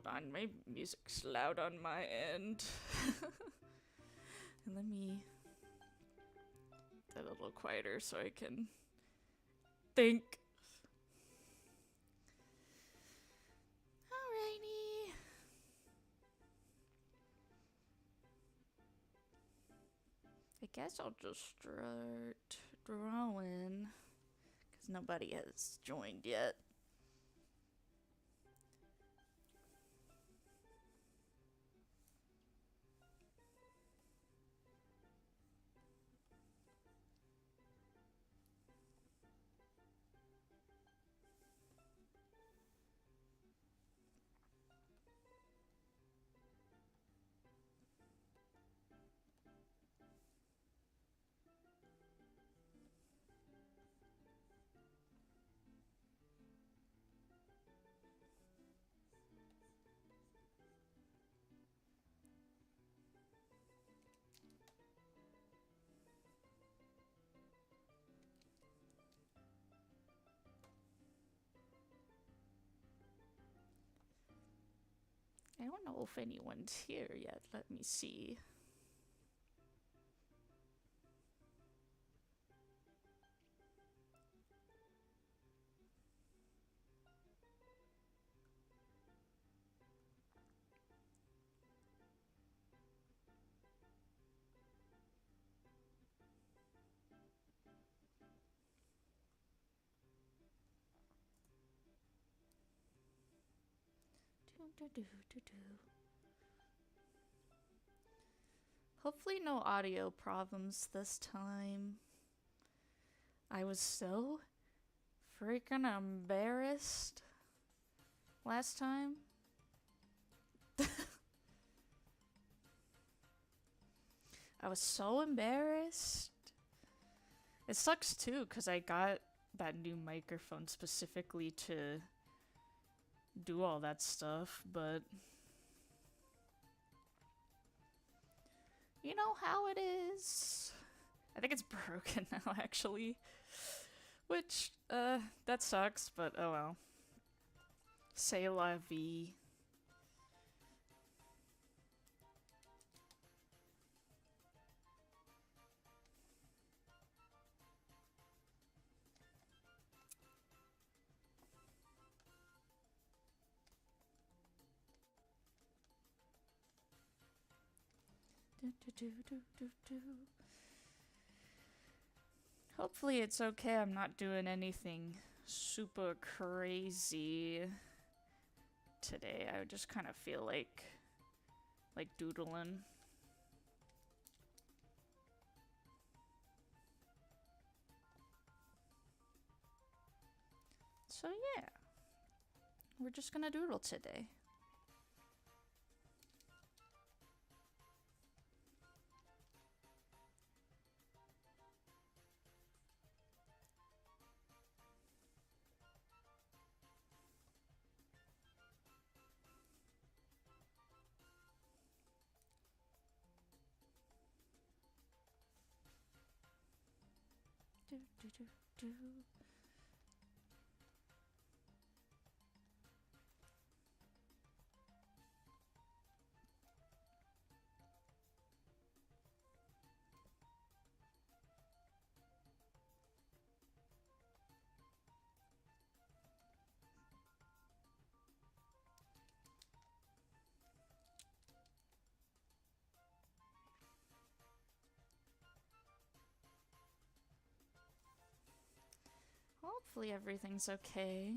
hold on, my music's loud on my end. And let me get a little quieter so I can think. Alrighty. I guess I'll just start drawing, because nobody has joined yet. I don't know if anyone's here yet. Let me see. Hopefully no audio problems this time. I was so freaking embarrassed last time. I was so embarrassed. It sucks too, because I got that new microphone specifically to do all that stuff, but you know how it is. I think it's broken now, actually. Which, that sucks, but oh well. C'est la vie. Hopefully it's okay. I'm not doing anything super crazy today. I just kind of feel like doodling. So yeah, we're just gonna doodle today. Do, do, do, do. Hopefully everything's okay.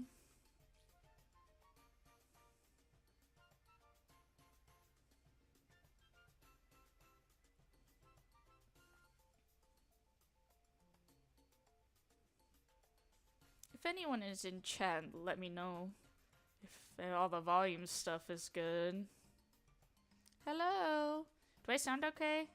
If anyone is in chat, let me know if all the volume stuff is good. Hello? Do I sound okay?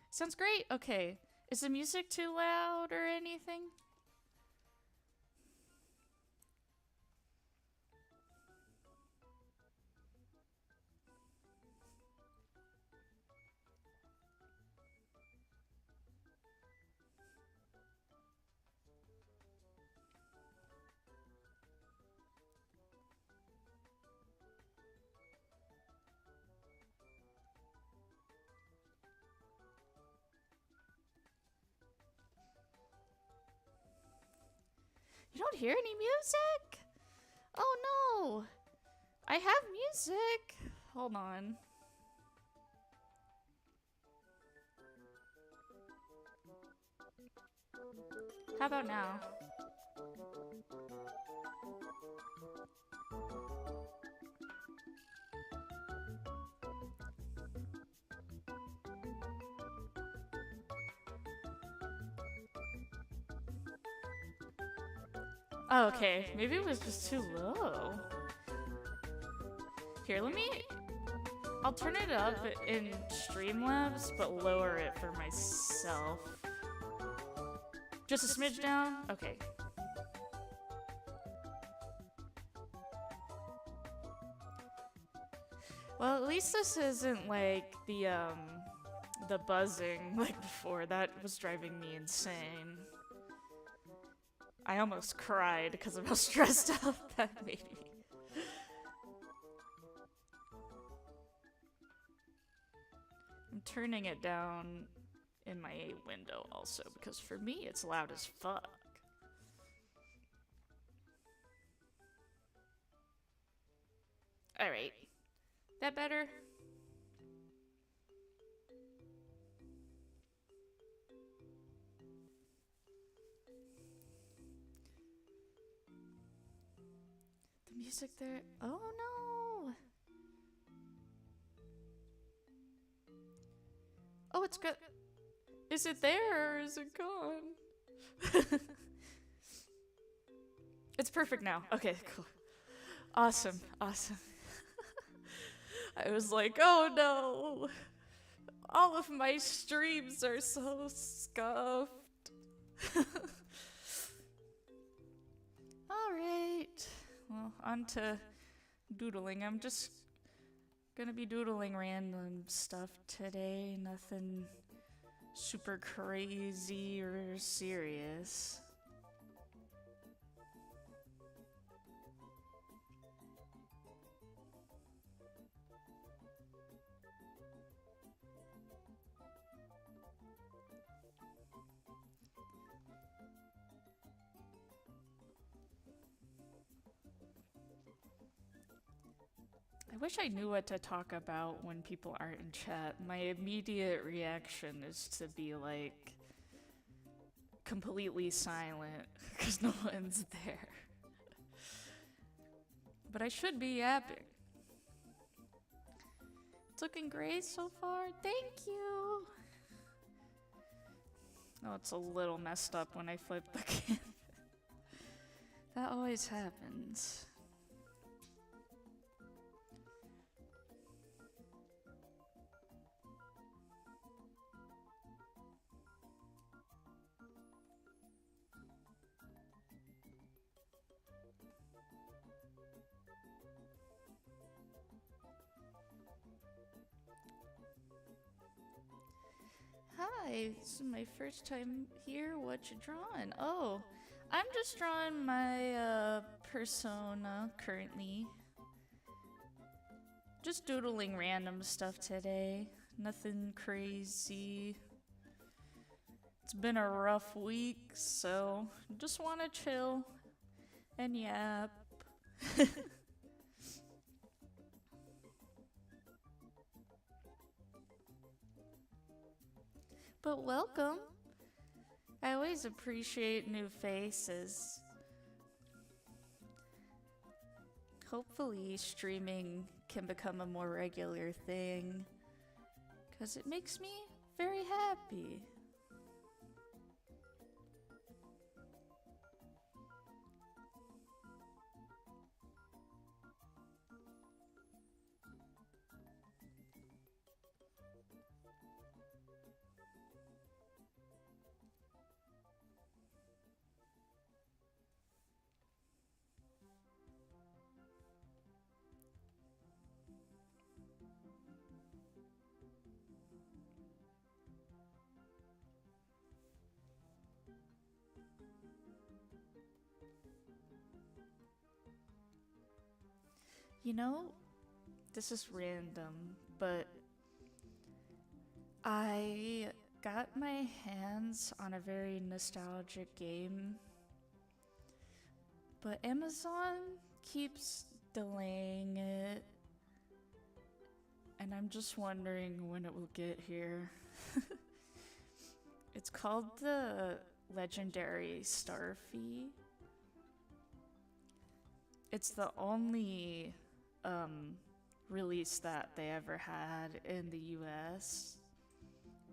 Sounds great. Okay. Is the music too loud or anything? You don't hear any music? Oh no! I have music! Hold on. How about now? Oh, okay. Maybe it was just too low. Here, let me... I'll turn it up in Streamlabs, but lower it for myself. Just a smidge down? Okay. Well, at least this isn't like the buzzing like before. That was driving me insane. I almost cried because of how stressed out that made me. I'm turning it down in my window also because for me it's loud as fuck. Alright. That better? The music there. Oh no! Oh, it's good. Is it there or is it gone? It's perfect now. Okay, cool. Awesome, awesome. I was like, oh no! All of my streams are so scuffed. Alright. Well, on to doodling. I'm just gonna be doodling random stuff today. Nothing super crazy or serious. I wish I knew what to talk about when people aren't in chat. My immediate reaction is to be like completely silent because no one's there. But I should be yapping. It's looking great so far. Thank you. Oh, it's a little messed up when I flip the camera. That always happens. Hi, this is my first time here. What you drawing? Oh, I'm just drawing my persona currently. Just doodling random stuff today. Nothing crazy. It's been a rough week, so just want to chill and yap. But welcome. I always appreciate new faces. Hopefully streaming can become a more regular thing, because it makes me very happy. You know, this is random, but I got my hands on a very nostalgic game But Amazon keeps delaying it, and I'm just wondering when it will get here. It's called the Legendary Starfy. It's the only release that they ever had in the US.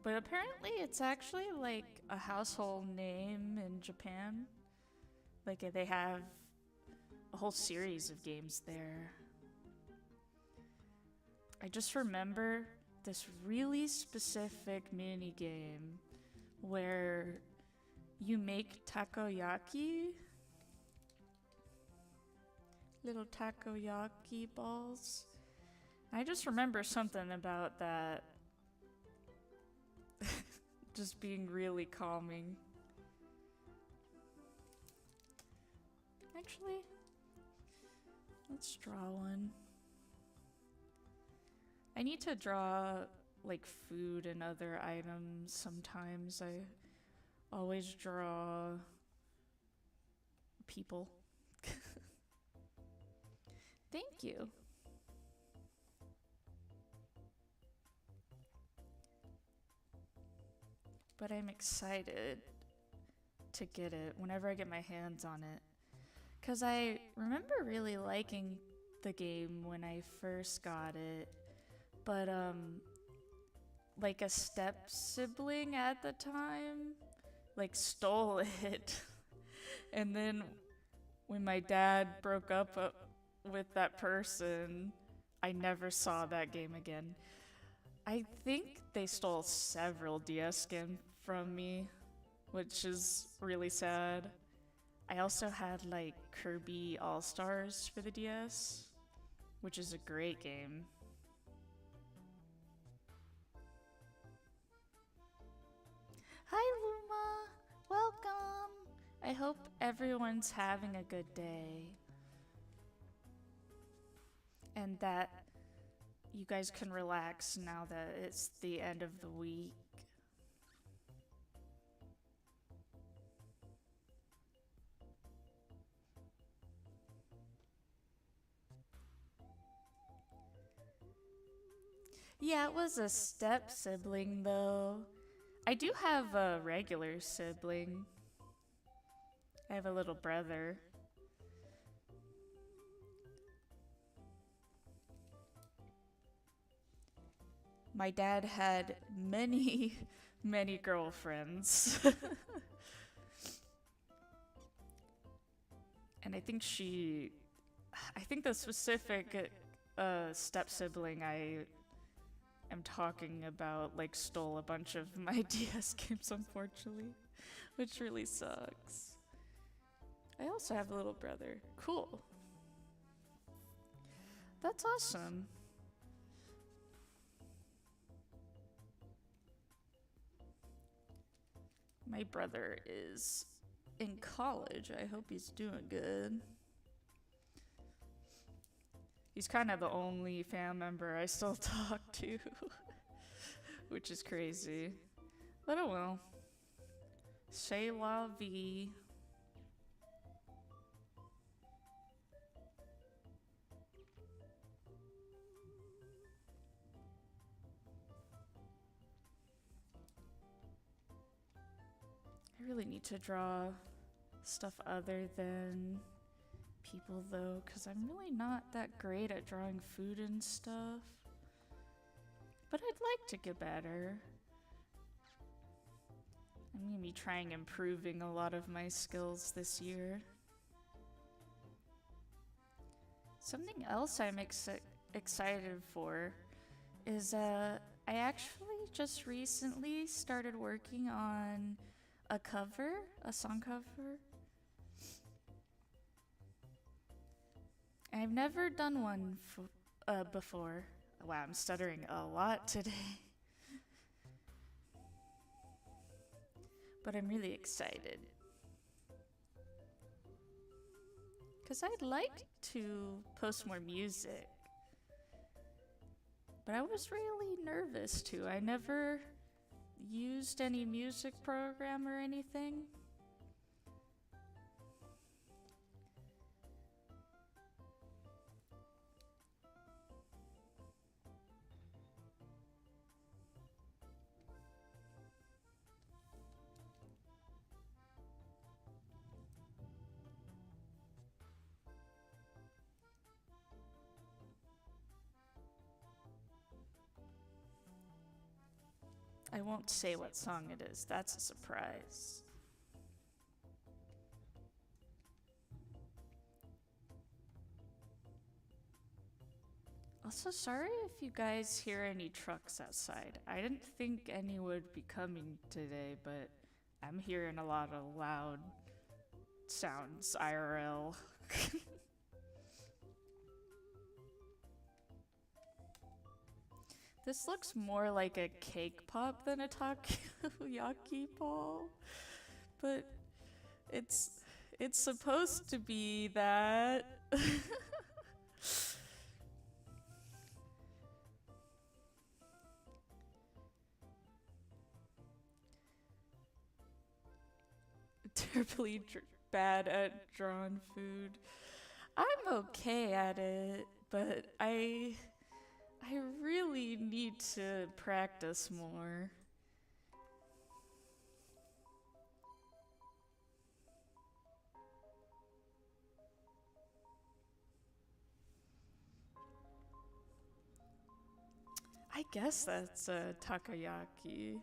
But apparently it's actually like a household name in Japan. Like they have a whole series of games there. I just remember this really specific mini game where you make takoyaki, little takoyaki balls. I just remember something about that just being really calming. Actually, let's draw one. I need to draw like food and other items sometimes. I always draw people. Thank you. But I'm excited to get it whenever I get my hands on it. Because I remember really liking the game when I first got it. But, like a step sibling at the time, like stole it. And then when my dad broke up with that person, I never saw that game again. I think they stole several DS games from me, which is really sad. I also had like Kirby All-Stars for the DS, which is a great game. Hi Luma, welcome. I hope everyone's having a good day. And that you guys can relax now that it's the end of the week. Yeah, it was a step sibling though. I do have a regular sibling. I have a little brother. My dad had many, many girlfriends. And I think the specific step sibling I am talking about like stole a bunch of my DS games, unfortunately, which really sucks. I also have a little brother. Cool. That's awesome. My brother is in college. I hope he's doing good. He's kind of the only fan member I still talk to, which is crazy. But oh well. C'est la vie. I really need to draw stuff other than people though, because I'm really not that great at drawing food and stuff. But I'd like to get better. I'm gonna be trying improving a lot of my skills this year. Something else I'm excited for is I actually just recently started working on a song cover. I've never done one before. Wow, I'm stuttering a lot today. But I'm really excited. Because I'd like to post more music. But I was really nervous too. I never used any music program or anything. I won't say what song it is. That's a surprise. Also, sorry if you guys hear any trucks outside. I didn't think any would be coming today, but I'm hearing a lot of loud sounds IRL. This looks more like a cake pop than a takoyaki ball, but it's supposed to be that. Terribly bad at drawn food. I'm okay at it, but I really need to practice more. I guess that's a takoyaki.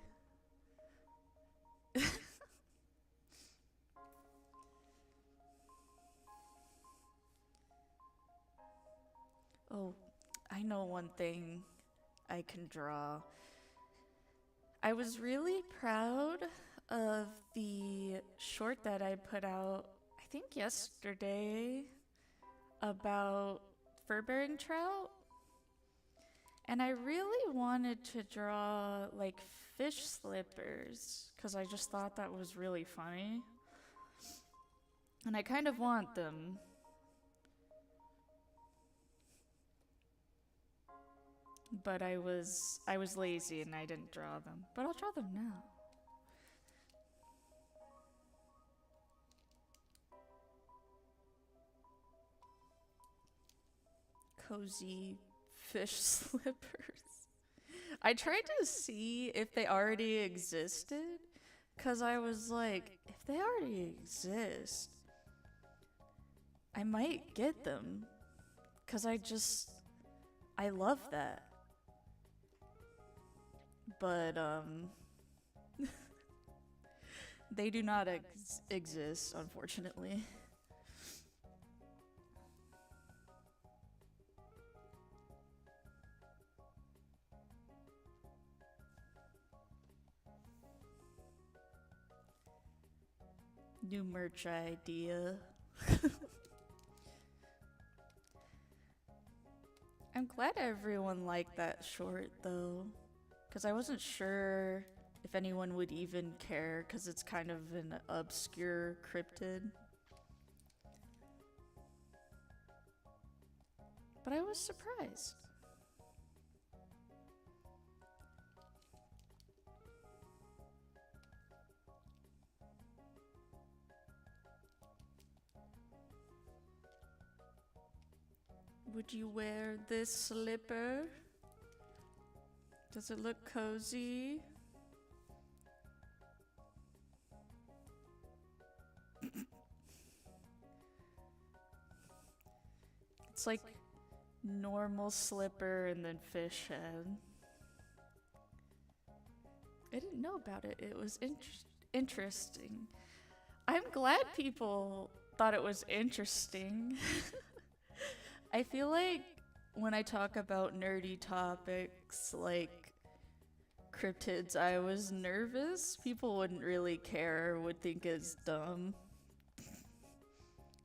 Oh, I know one thing I can draw. I was really proud of the short that I put out, I think yesterday, about fur-bearing trout. And I really wanted to draw like fish slippers because I just thought that was really funny. And I kind of want them. But I was lazy and I didn't draw them. But I'll draw them now. Cozy fish slippers. I tried to see if they already existed, because I was like, if they already exist, I might get them, because I love that. But, they do not exist, unfortunately. New merch idea. I'm glad everyone liked that short though, because I wasn't sure if anyone would even care, because it's kind of an obscure cryptid. But I was surprised. Would you wear this slipper? Does it look cozy? It's like normal slipper and then fish head. I didn't know about it. It was interesting. I'm glad people thought it was interesting. I feel like when I talk about nerdy topics like cryptids, I was nervous. People wouldn't really care, would think it's dumb.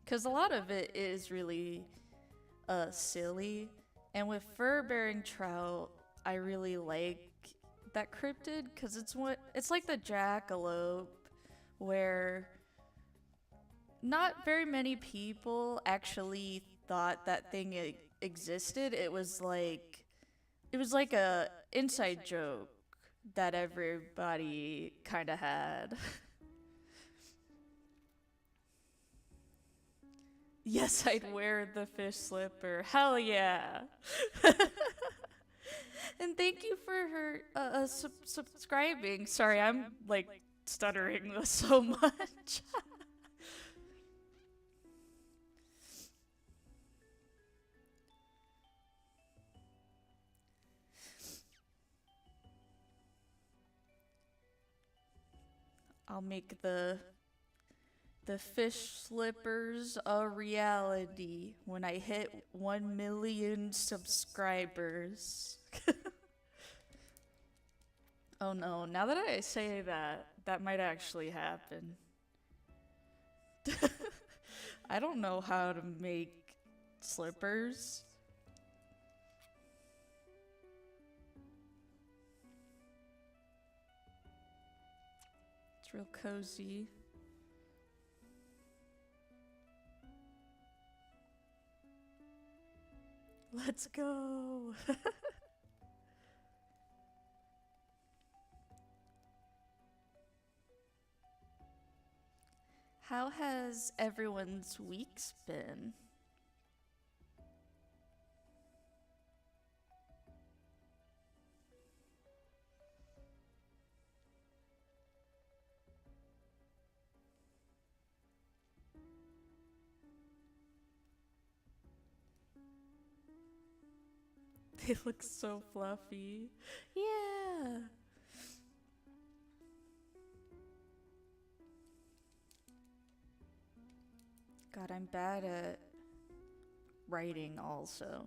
Because a lot of it is really silly. And with fur-bearing trout, I really like that cryptid because it's like the jackalope, where not very many people actually thought that thing existed. It was like a inside joke that everybody kind of had. Yes, I'd wear the fish slipper. Hell yeah. And thank you for her subscribing. Sorry, I'm like stuttering so much. I'll make the fish slippers a reality when I hit 1 million subscribers. Oh no, now that I say that, that might actually happen. I don't know how to make slippers. It's real cozy. Let's go. How has everyone's weeks been? They look so fluffy. Yeah. God, I'm bad at writing also.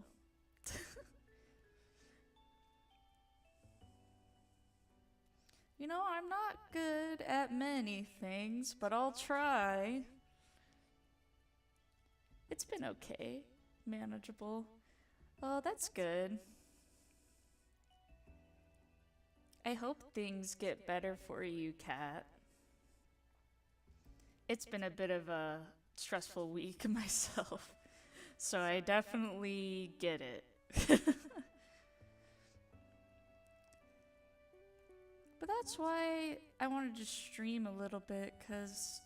You know, I'm not good at many things, but I'll try. It's been okay. Manageable. Oh, that's good. I hope things get better for you, Kat. It's been a bit of a stressful week myself, so I definitely get it. But that's why I wanted to stream a little bit, because,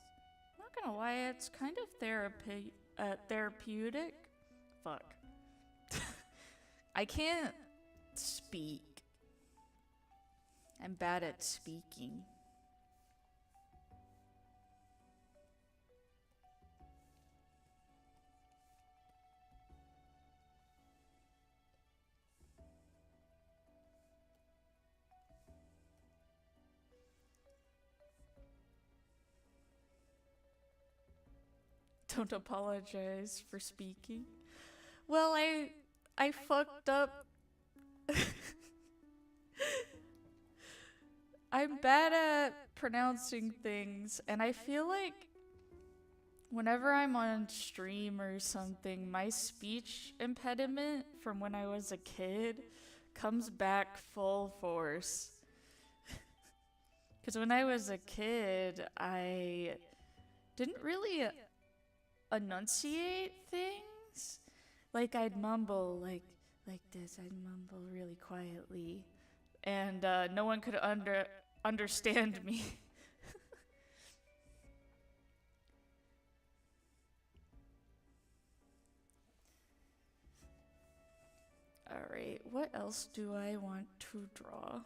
not gonna lie, it's kind of therapeutic. Fuck. I can't speak. I'm bad at speaking. Don't apologize for speaking. Well, I fucked up. I'm bad at pronouncing things, and I feel like whenever I'm on stream or something, my speech impediment from when I was a kid comes back full force. Because when I was a kid, I didn't really enunciate things. Like I'd mumble like this. I'd mumble really quietly, and no one could understand me. Alright, what else do I want to draw?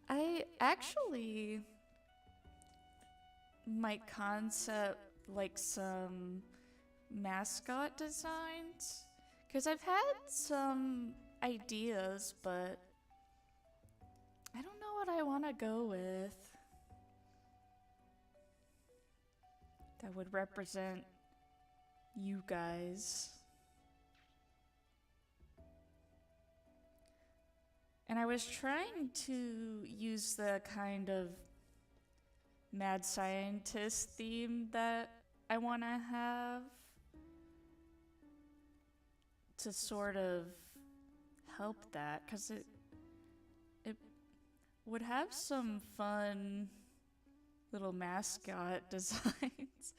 I actually might concept like some mascot designs, because I've had some ideas, but I don't know what I want to go with that would represent you guys. And I was trying to use the kind of mad scientist theme that I want to have to sort of help that, because it would have some fun little mascot designs.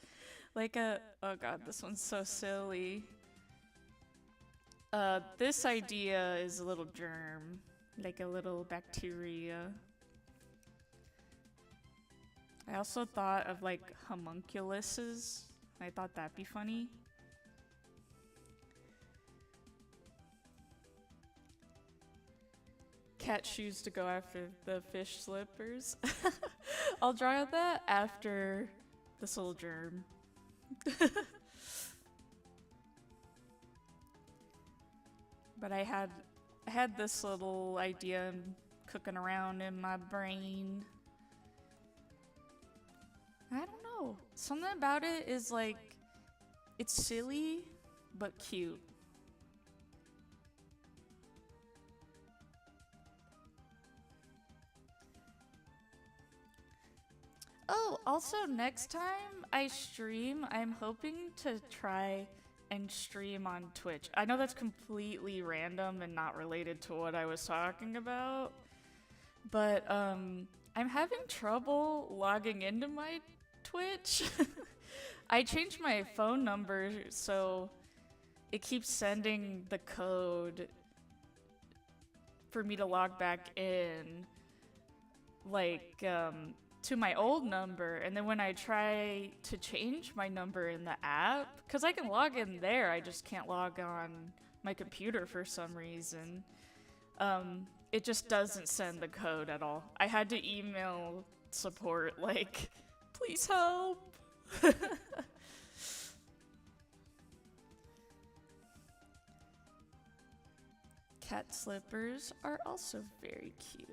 Like oh god, this one's so silly. This idea is a little germ, like a little bacteria. I also thought of like homunculuses. I thought that'd be funny. Cat shoes to go after the fish slippers. I'll draw that after this little germ. But I had this little idea in cooking around in my brain. I don't know. Something about it is like, it's silly, but cute. Oh, also next time I stream, I'm hoping to try and stream on Twitch. I know that's completely random and not related to what I was talking about, but I'm having trouble logging into my Twitch. I changed my phone number so it keeps sending the code for me to log back in, like, to my old number, and then when I try to change my number in the app, because I can log in there, I just can't log on my computer for some reason, it just doesn't send the code at all. I had to email support, like, please help. Cat slippers are also very cute.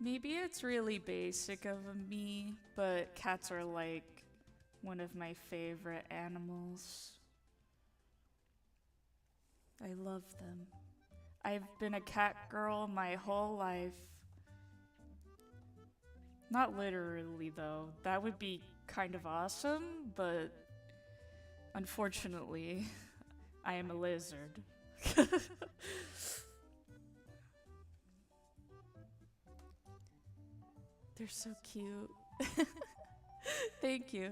Maybe it's really basic of me, but cats are like one of my favorite animals. I love them. I've been a cat girl my whole life. Not literally, though. That would be kind of awesome, but unfortunately, I am a lizard. They're so cute. Thank you.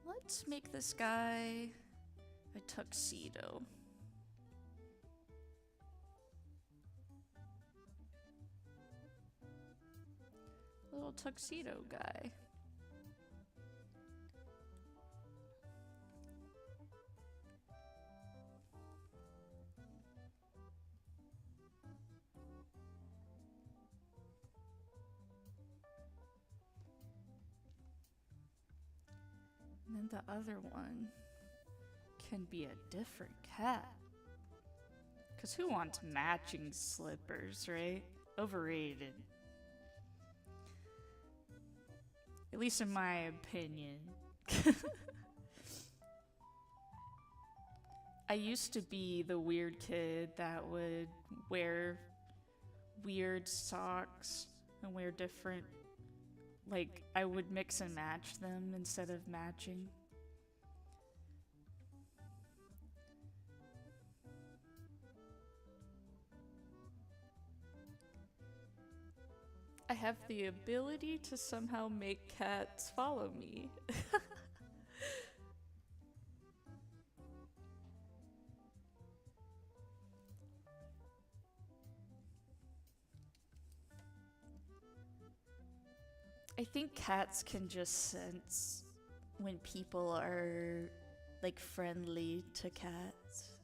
Let's make this guy a tuxedo. Little tuxedo guy. And then the other one can be a different cat. Because who wants matching slippers, right? Overrated. At least in my opinion. I used to be the weird kid that would wear weird socks and wear different, like, I would mix and match them instead of matching. I have the ability to somehow make cats follow me. I think cats can just sense when people are, like, friendly to cats.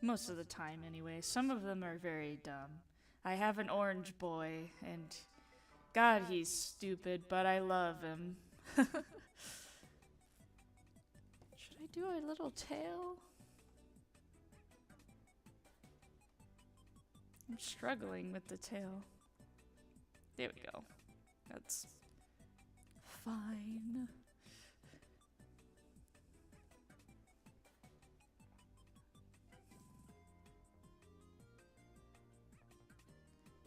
Most of the time, anyway. Some of them are very dumb. I have an orange boy, and God, he's stupid, but I love him. Should I do a little tail? I'm struggling with the tail. There we go. That's fine.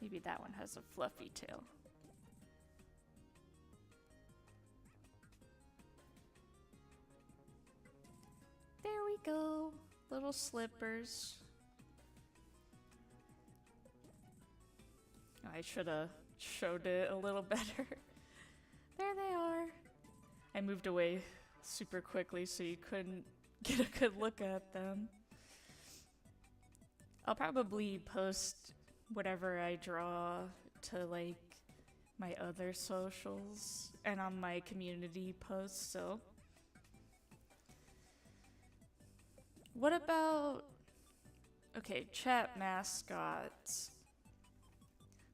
Maybe that one has a fluffy tail. There we go. Little slippers. I should have showed it a little better. There they are. I moved away super quickly so you couldn't get a good look at them. I'll probably post whatever I draw to, like, my other socials and on my community posts, so. What about, okay, chat mascots.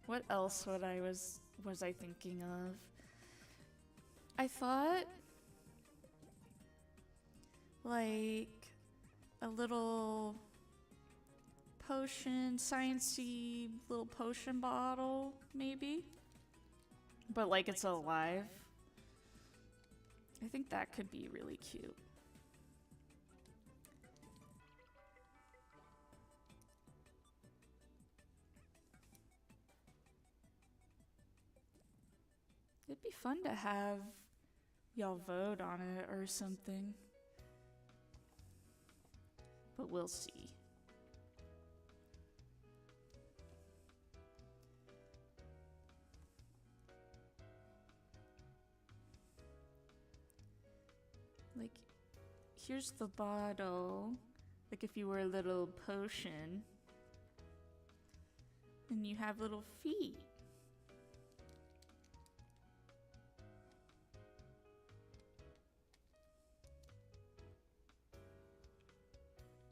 What else was I thinking of? I thought like a little potion, sciencey little potion bottle, maybe. But like it's alive. I think that could be really cute. It'd be fun to have y'all vote on it or something. But we'll see. Like, here's the bottle. Like if you were a little potion. And you have little feet.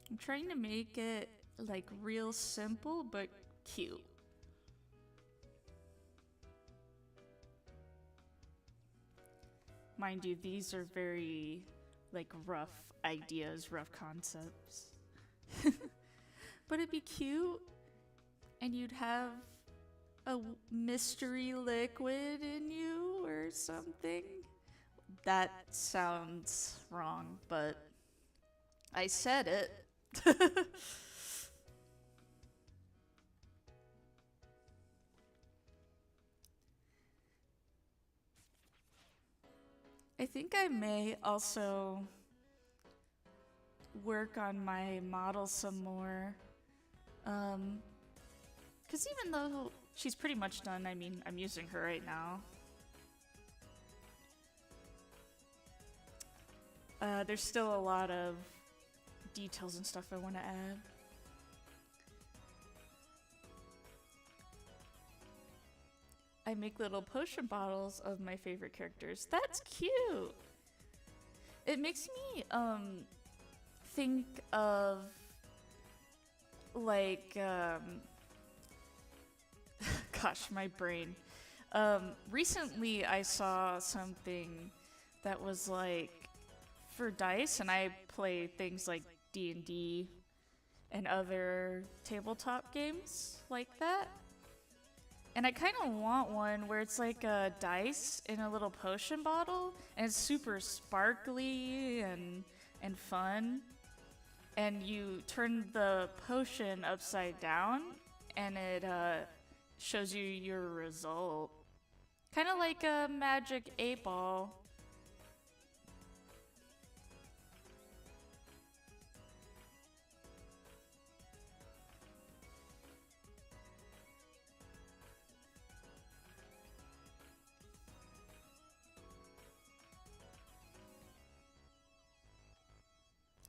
I'm trying to make it like real simple but cute. Mind you, these are very like rough ideas, rough concepts. But it'd be cute and you'd have a mystery liquid in you or something. That sounds wrong, but I said it. I think I may also work on my model some more. Because even though she's pretty much done, I mean, I'm using her right now. There's still a lot of details and stuff I want to add. I make little potion bottles of my favorite characters. That's cute! It makes me, think of, like, gosh, my brain. Recently I saw something that was like, for dice, and I play things like D&D and other tabletop games like that. And I kind of want one where it's like a dice in a little potion bottle, and it's super sparkly and fun. And you turn the potion upside down, and it shows you your result. Kind of like a magic 8-ball.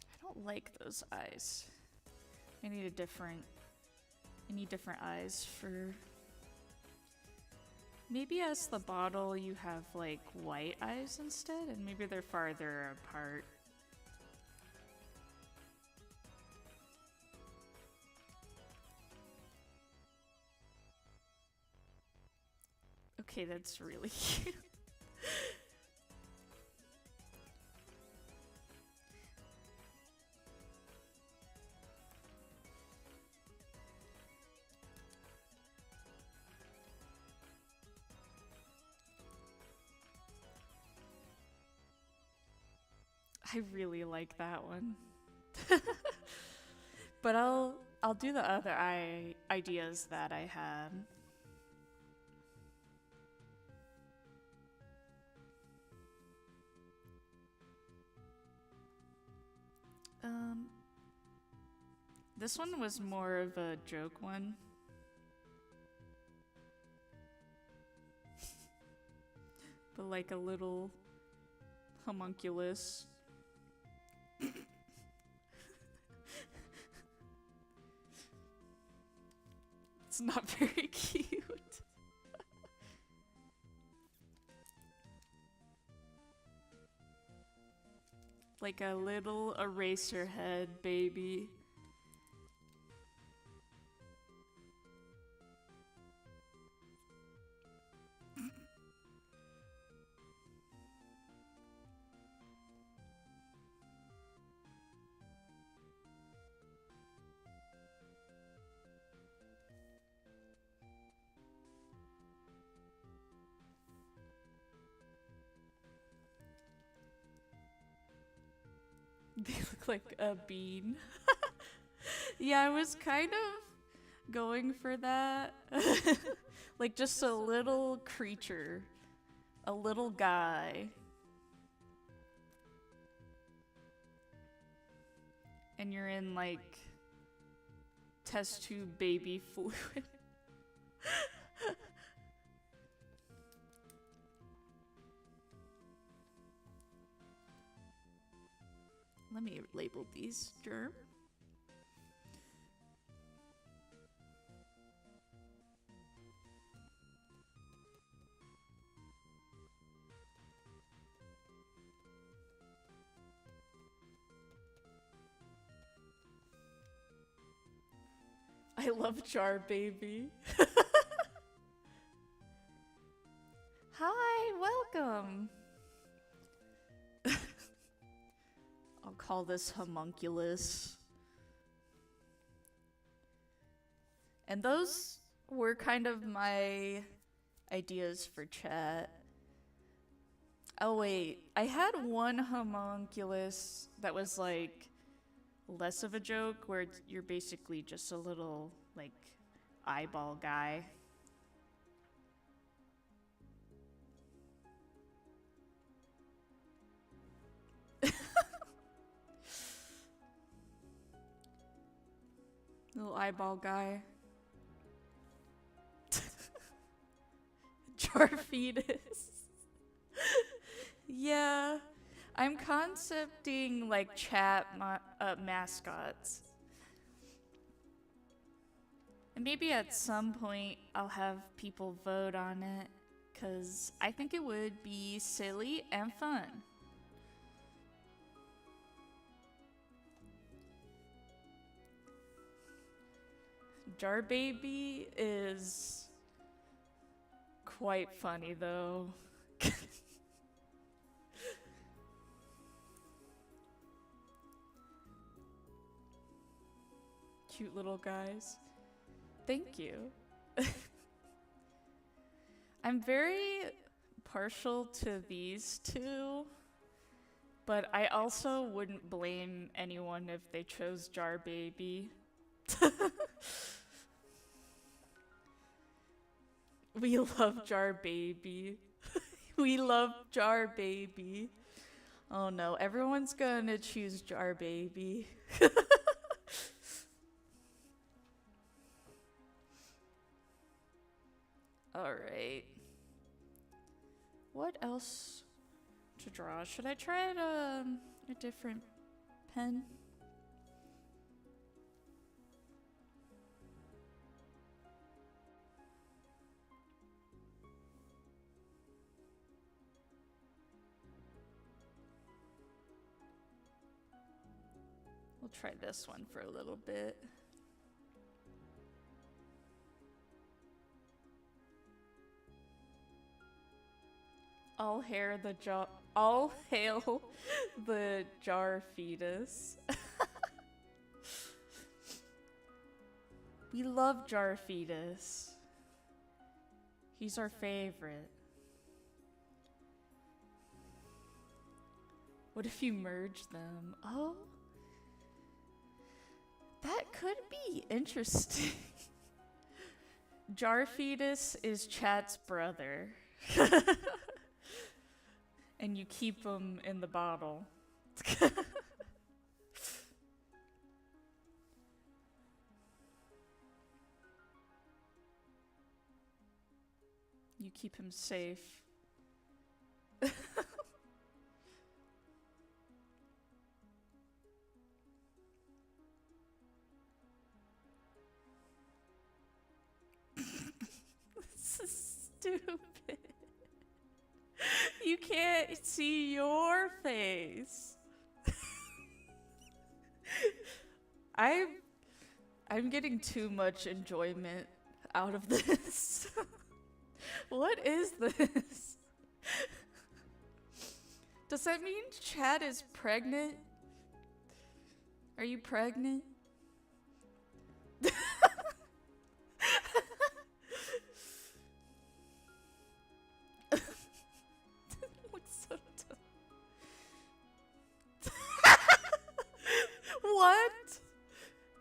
I don't like those eyes. I need different eyes for... Maybe as the bottle you have like white eyes instead, and maybe they're farther apart. Okay, that's really cute. I really like that one. But I'll do the other ideas that I had. This one was more of a joke one. But like a little homunculus. It's not very cute. Like a little eraser head baby. They look like a bean. Yeah, I was kind of going for that. Like just a little creature. A little guy. And you're in like test tube baby fluid. Let me label these germ. I love Jar Baby. Hi, welcome. I'll call this homunculus. And those were kind of my ideas for chat. Oh wait, I had one homunculus that was like less of a joke, where you're basically just a little like eyeball guy. Little eyeball guy. Jar fetus. Yeah, I'm concepting like chat mascots. And maybe at some point I'll have people vote on it, because I think it would be silly and fun. Jar Baby is quite funny though. Cute little guys. Thank you. I'm very partial to these two, but I also wouldn't blame anyone if they chose Jar Baby. We love Jar Baby. We love Jar Baby. Oh no, everyone's gonna choose Jar Baby. Alright. What else to draw? Should I try a different pen? We'll try this one for a little bit. All hail the jar fetus. We love Jar Fetus. He's our favorite. What if you merge them? Oh, that could be interesting. Jar Fetus is Chat's brother. And you keep him in the bottle. You keep him safe. This is stupid. You can't see your face. I'm getting too much enjoyment out of this. What is this? Does that mean Chad is pregnant? Are you pregnant? Looks so dumb.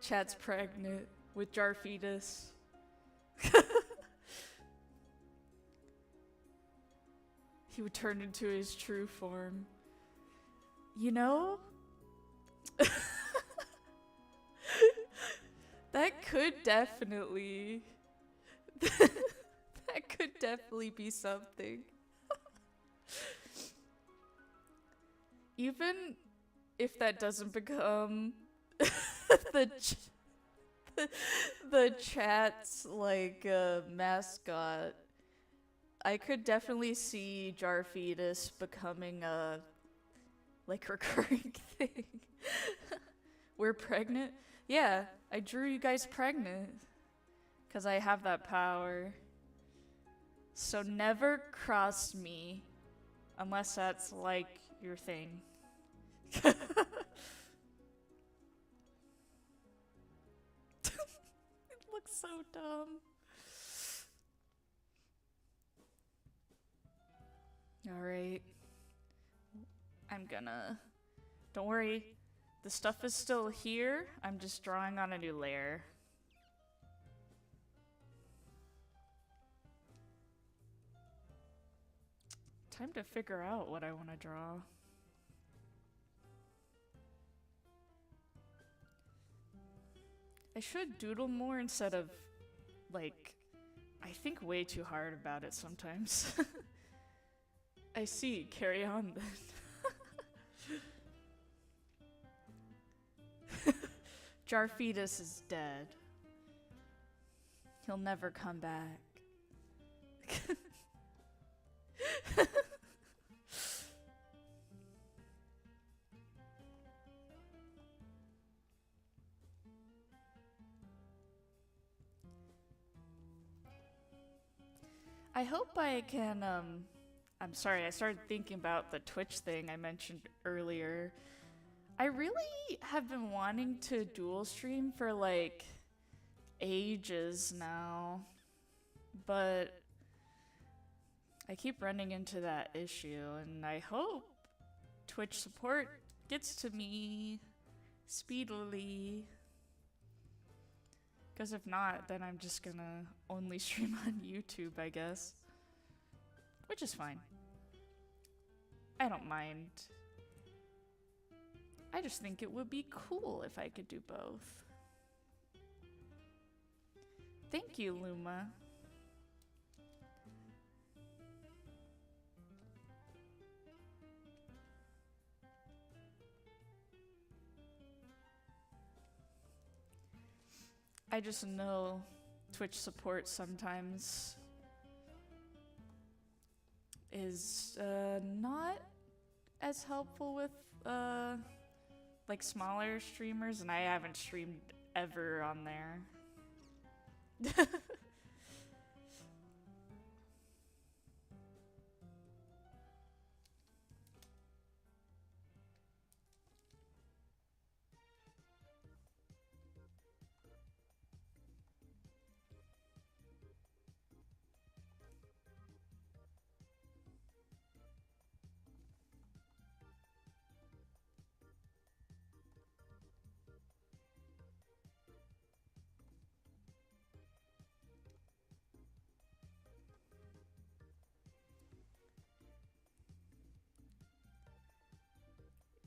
Chat's pregnant with jar fetus. He would turn into his true form. You know? That could definitely... that could definitely be something. Even if that doesn't become the the chat's like mascot, I could definitely see jar fetus becoming a like recurring thing. We're pregnant? Yeah, I drew you guys pregnant because I have that power. So never cross me unless that's like your thing. It looks so dumb. Alright. I'm gonna... Don't worry. The stuff is still here. I'm just drawing on a new layer. Time to figure out what I want to draw. I should doodle more instead of, like, I think way too hard about it sometimes. I see. Carry on then. Jar fetus is dead. He'll never come back. I hope I can, I'm sorry, I started thinking about the Twitch thing I mentioned earlier. I really have been wanting to dual stream for like ages now, but I keep running into that issue, and I hope Twitch support gets to me speedily. Because if not, then I'm just gonna only stream on YouTube, I guess. Which is fine. I don't mind. I just think it would be cool if I could do both. Thank you, Luma. I just know Twitch support sometimes is not as helpful with like smaller streamers, and I haven't streamed ever on there.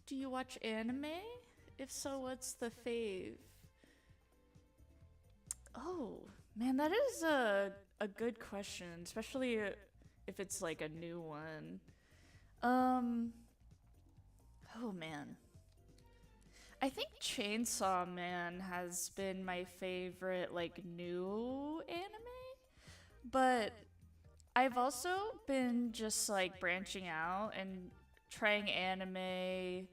Do you watch anime? If so, what's the fave? Oh, man, that is a good question, especially if it's like a new one. Oh man. I think Chainsaw Man has been my favorite like new anime, but I've also been just like branching out and trying anime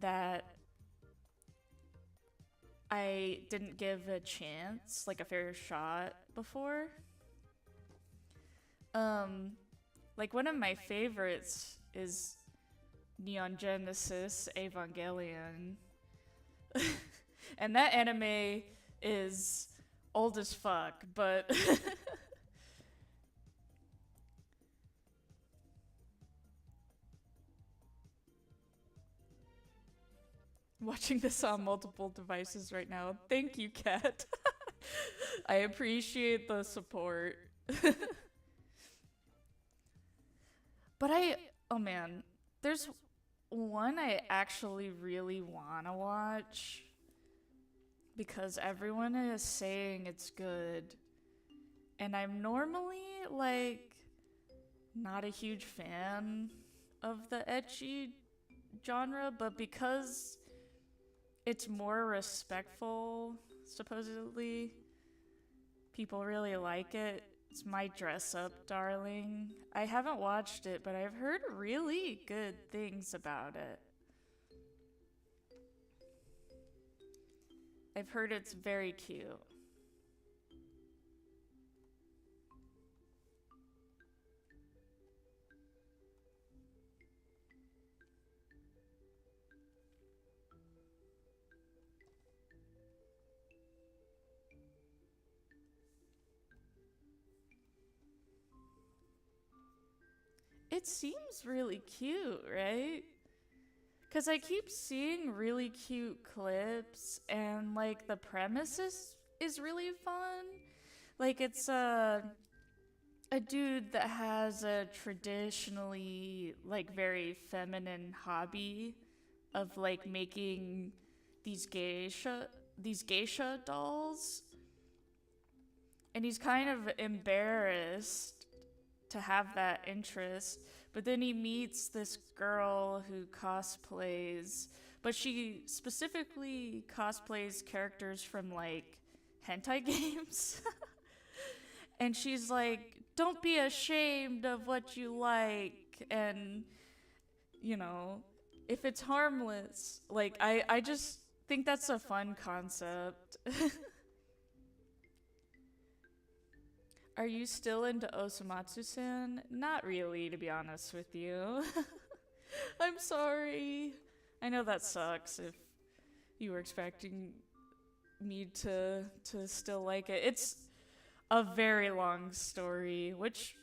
that I didn't give a chance, like a fair shot before. Like one of my favorites is Neon Genesis Evangelion. And that anime is old as fuck, but watching this on multiple devices right now. Thank you, Kat. I appreciate the support. But oh man, there's one I actually really want to watch because everyone is saying it's good. And I'm normally like not a huge fan of the ecchi genre, but because it's more respectful, supposedly, people really like it. It's My Dress Up Darling. I haven't watched it, but I've heard really good things about it. I've heard it's very cute. It seems really cute, right? Because I keep seeing really cute clips, and like the premise is really fun. Like it's a dude that has a traditionally like very feminine hobby of like making these geisha dolls, and he's kind of embarrassed to have that interest, but then he meets this girl who cosplays, but she specifically cosplays characters from like hentai games. And she's like, don't be ashamed of what you like, and you know, if it's harmless. Like I just think that's a fun concept. Are you still into Osamatsu-san? Not really, to be honest with you. I'm sorry. I know that sucks if you were expecting me to still like it. It's a very long story, which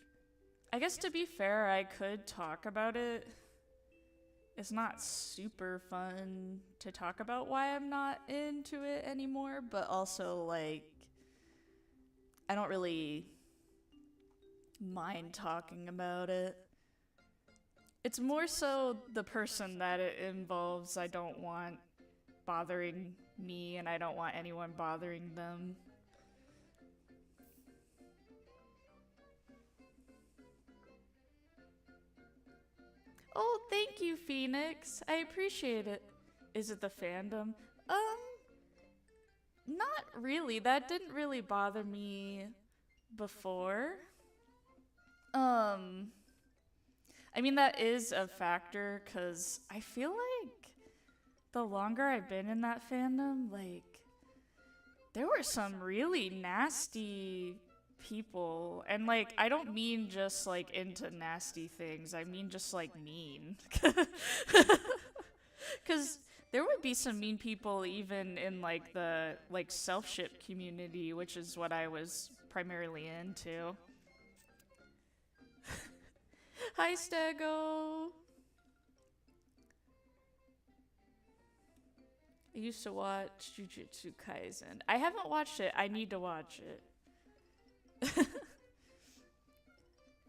I guess to be fair, I could talk about it. It's not super fun to talk about why I'm not into it anymore, but also like I don't really mind talking about it. It's more so the person that it involves I don't want bothering me, and I don't want anyone bothering them. Oh, thank you, Phoenix. I appreciate it. Is it the fandom? Not really. That didn't really bother me before. Um, I mean, that is a factor because I feel like the longer I've been in that fandom, like, there were some really nasty people. And, like, I don't mean just, like, into nasty things, I mean just, like, mean. Because there would be some mean people even in, like, the, like, self-ship community, which is what I was primarily into. Hi, Stego! I used to watch Jujutsu Kaisen. I haven't watched it. I need to watch it.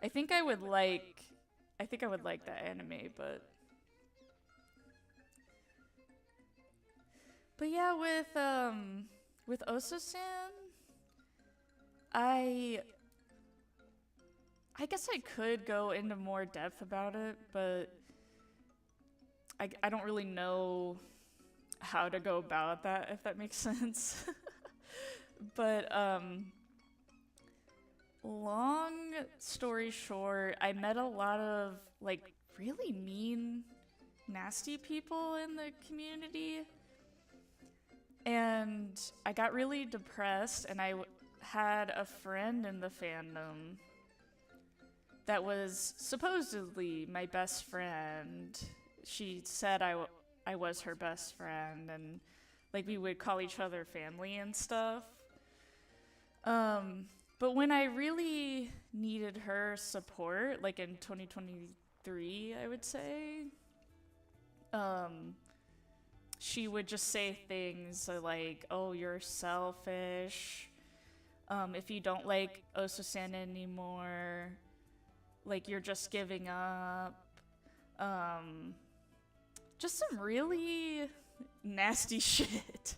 I think I would like. I think I would like that anime, but yeah, with Oso-san, I I guess I could go into more depth about it, but I don't really know how to go about that, if that makes sense. But long story short, I met a lot of like really mean, nasty people in the community, and I got really depressed, and had a friend in the fandom that was supposedly my best friend. She said I was her best friend, and like we would call each other family and stuff. But when I really needed her support, like in 2023, I would say, um, she would just say things like, "Oh, you're selfish. If you don't like Osasan anymore, like you're just giving up." Um, just some really nasty shit.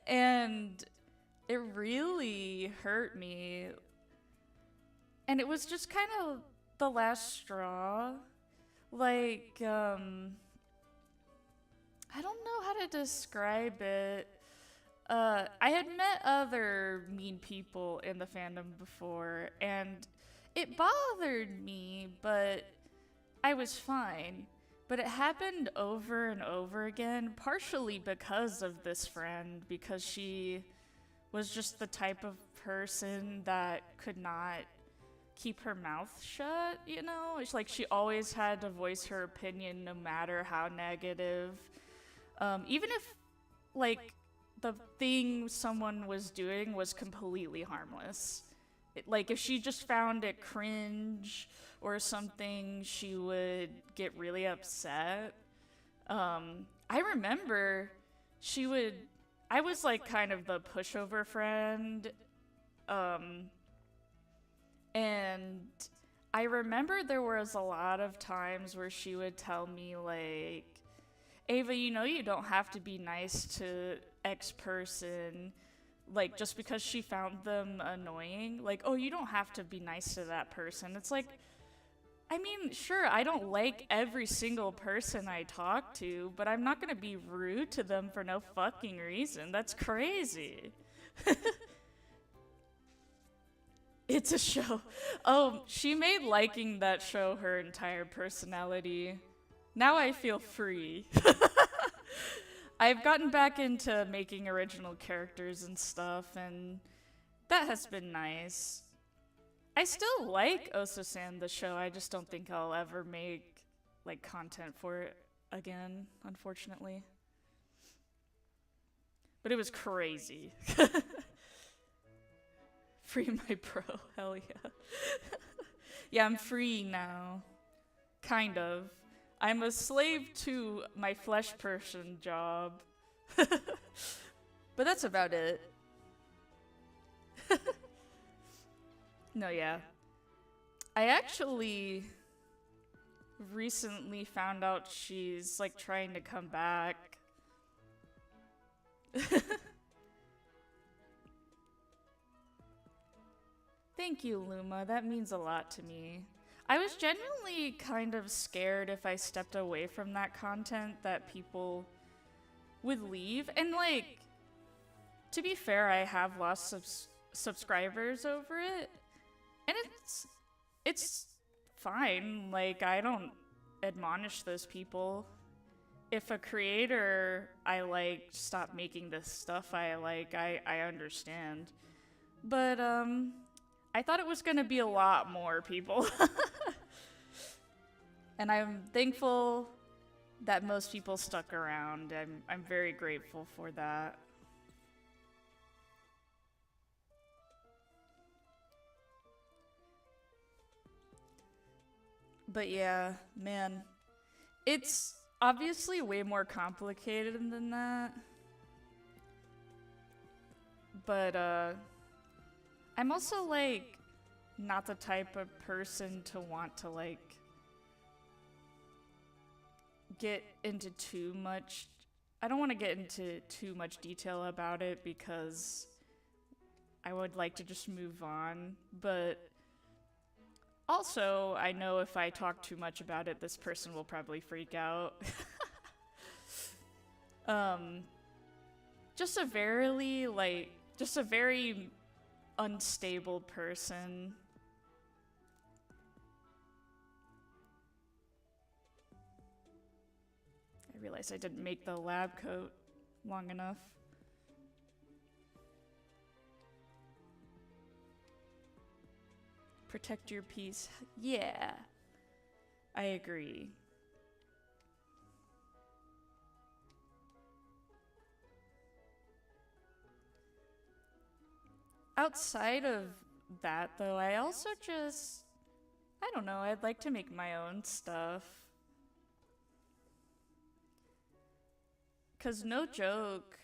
And it really hurt me. And it was just kind of the last straw. Like, I don't know how to describe it. I had met other mean people in the fandom before, and it bothered me, but I was fine. But it happened over and over again, partially because of this friend, because she was just the type of person that could not keep her mouth shut, you know? It's like she always had to voice her opinion no matter how negative. Even if, like, the thing someone was doing was completely harmless. Like, if she just found it cringe or something, she would get really upset. I remember I was like kind of the pushover friend. And I remember there was a lot of times where she would tell me, like, "Ava, you know you don't have to be nice to X person, like, just because she found them annoying. Like, oh, you don't have to be nice to that person." It's like, I mean, sure, I don't like every single person I talk to, but I'm not gonna be rude to them for no fucking reason. That's crazy. It's a show. Oh, she made liking that show her entire personality. Now I feel free. I've gotten back into making original characters and stuff, and that has been nice. I still like Osasan the show, I just don't think I'll ever make, like, content for it again, unfortunately. But it was crazy. Free my bro, hell yeah. Yeah, I'm free now. Kind of. I'm a slave to my flesh person job. But that's about it. No, yeah. I actually recently found out she's, like, trying to come back. Thank you, Luma. That means a lot to me. I was genuinely kind of scared if I stepped away from that content that people would leave. And, like, to be fair, I have lost subscribers over it. And it's fine. Like, I don't admonish those people. If a creator I like stop making the stuff I like, I understand. But I thought it was gonna be a lot more people. And I'm thankful that most people stuck around. I'm very grateful for that. But yeah, man, it's obviously way more complicated than that. But I'm also, like, not the type of person to want to, like, get into too much. I don't want to get into too much detail about it because I would like to just move on. But also, I know if I talk too much about it, this person will probably freak out. Just a very unstable person. I realized I didn't make the lab coat long enough. Protect your peace. Yeah, I agree. Outside of that, though, I also just, I don't know, I'd like to make my own stuff. 'cause no joke,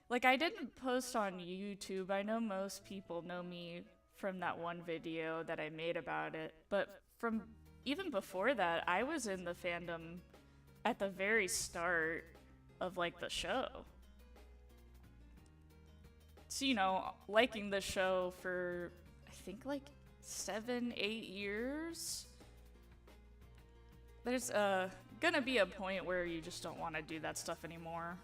like I didn't post on YouTube. I know most people know me from that one video that I made about it, but from even before that, I was in the fandom at the very start of like the show. So, you know, liking the show for I think like 7, 8 years. There's gonna be a point where you just don't want to do that stuff anymore.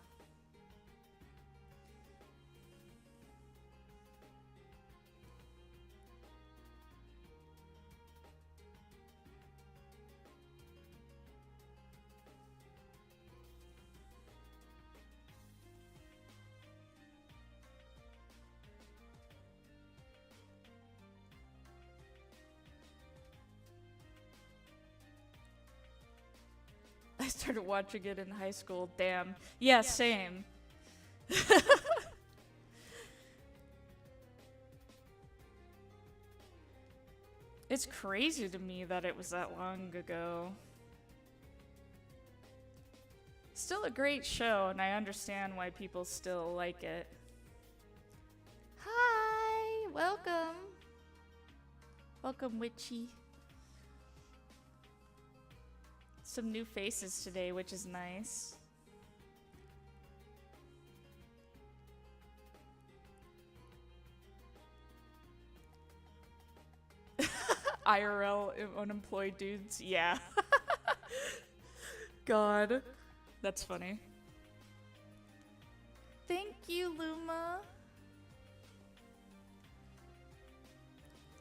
I started watching it in high school. Damn. Yeah, same. It's crazy to me that it was that long ago. Still a great show, and I understand why people still like it. Hi! Welcome! Welcome, Witchy. Some new faces today, which is nice. IRL unemployed dudes, yeah. God, that's funny. Thank you, Luma.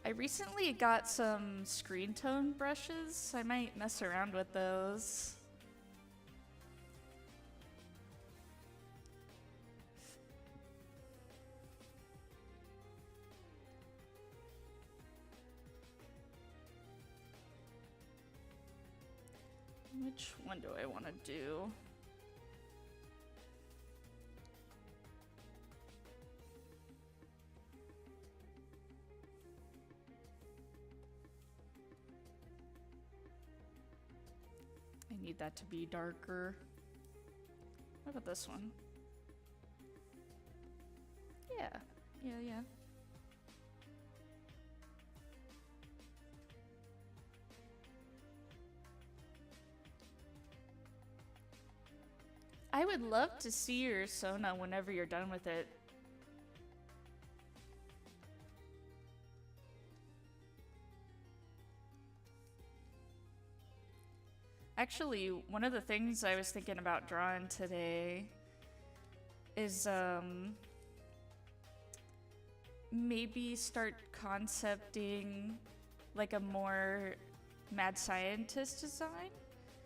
I recently got some screen tone brushes. I might mess around with those. Which one do I want to do? I need that to be darker. What about this one? Yeah, yeah. I would love to see your Sona whenever you're done with it. Actually, one of the things I was thinking about drawing today is maybe start concepting like a more mad scientist design.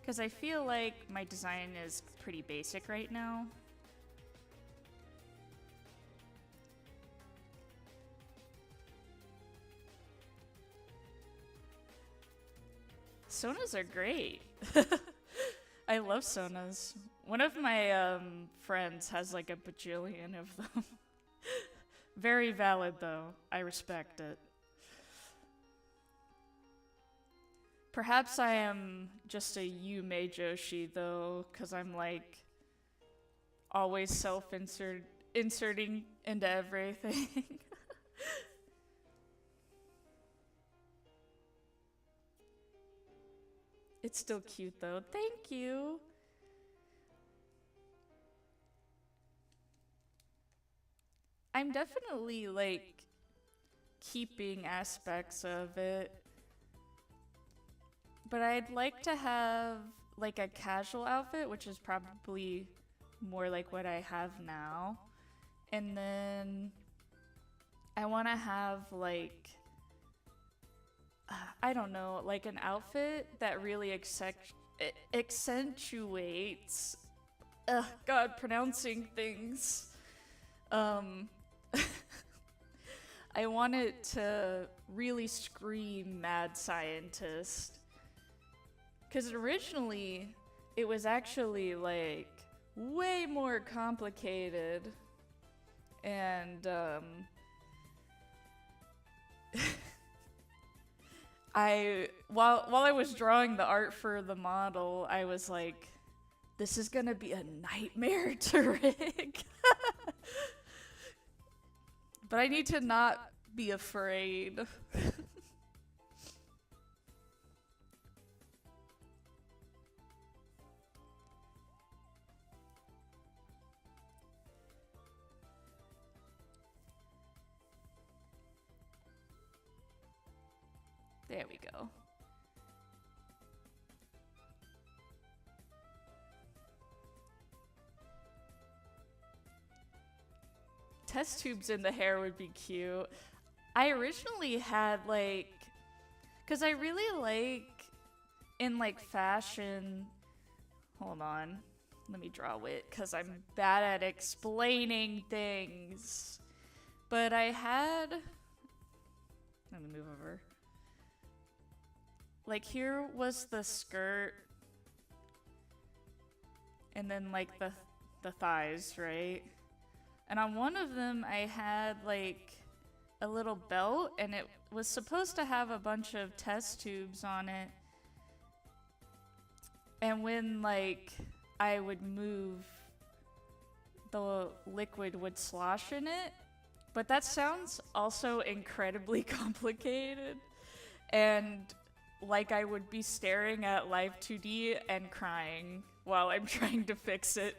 Because I feel like my design is pretty basic right now. Sonas are great. I love Sonas. One of my friends has like a bajillion of them. Very valid though. I respect it. Perhaps I am just a Yume Joshi though, because I'm like always inserting into everything. It's still cute though. Thank you. I'm definitely like keeping aspects of it. But I'd like to have like a casual outfit, which is probably more like what I have now. And then I want to have like, I don't know, like an outfit that really accentuates, God, pronouncing things. I want it to really scream mad scientist. Because originally, it was actually like way more complicated. And while I was drawing the art for the model, I was like This is gonna be a nightmare to rig. But I need to not be afraid. There we go. Test tubes in the hair would be cute. I originally had like, cause I really like in like fashion. Hold on, let me draw it, cause I'm bad at explaining things. But I had, let me move over. Like here was the skirt, and then like the thighs, right? And on one of them, I had like a little belt, and it was supposed to have a bunch of test tubes on it. And when like I would move, the liquid would slosh in it. But that sounds also incredibly complicated. And like I would be staring at Live 2D and crying while I'm trying to fix it.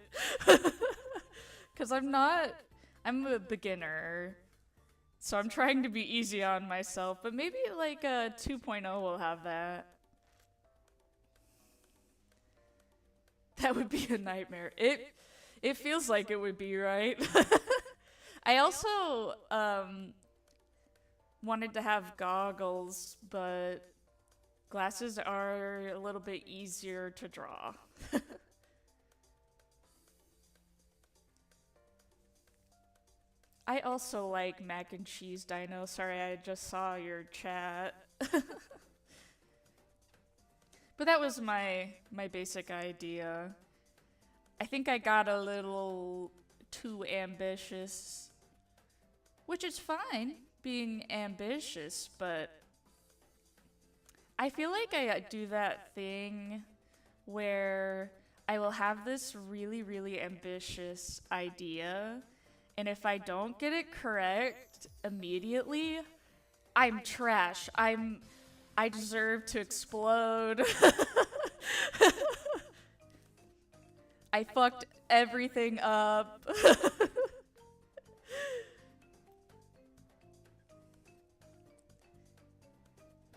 Because I'm a beginner, so I'm trying to be easy on myself, but maybe like a 2.0 will have that. That would be a nightmare. It feels like it would be, right? I also wanted to have goggles, but glasses are a little bit easier to draw. I also like mac and cheese, Dino. Sorry, I just saw your chat. But that was my basic idea. I think I got a little too ambitious, which is fine, being ambitious, but I feel like I do that thing where I will have this really, really ambitious idea, and if I don't get it correct immediately, I'm trash. I deserve to explode. I fucked everything up.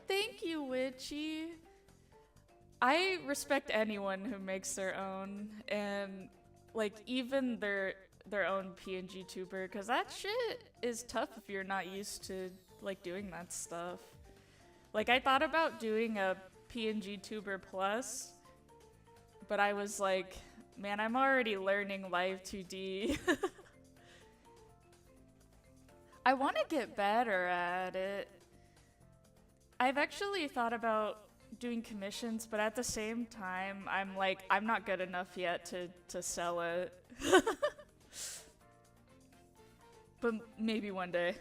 Thank you, Witchy. I respect anyone who makes their own, and like even their own PNG tuber, because that shit is tough if you're not used to like doing that stuff. Like I thought about doing a PNG tuber plus, but I was like, man, I'm already learning Live 2D. I want to get better at it. I've actually thought about doing commissions, but at the same time, I'm like, I'm not good enough yet to sell it. But maybe one day.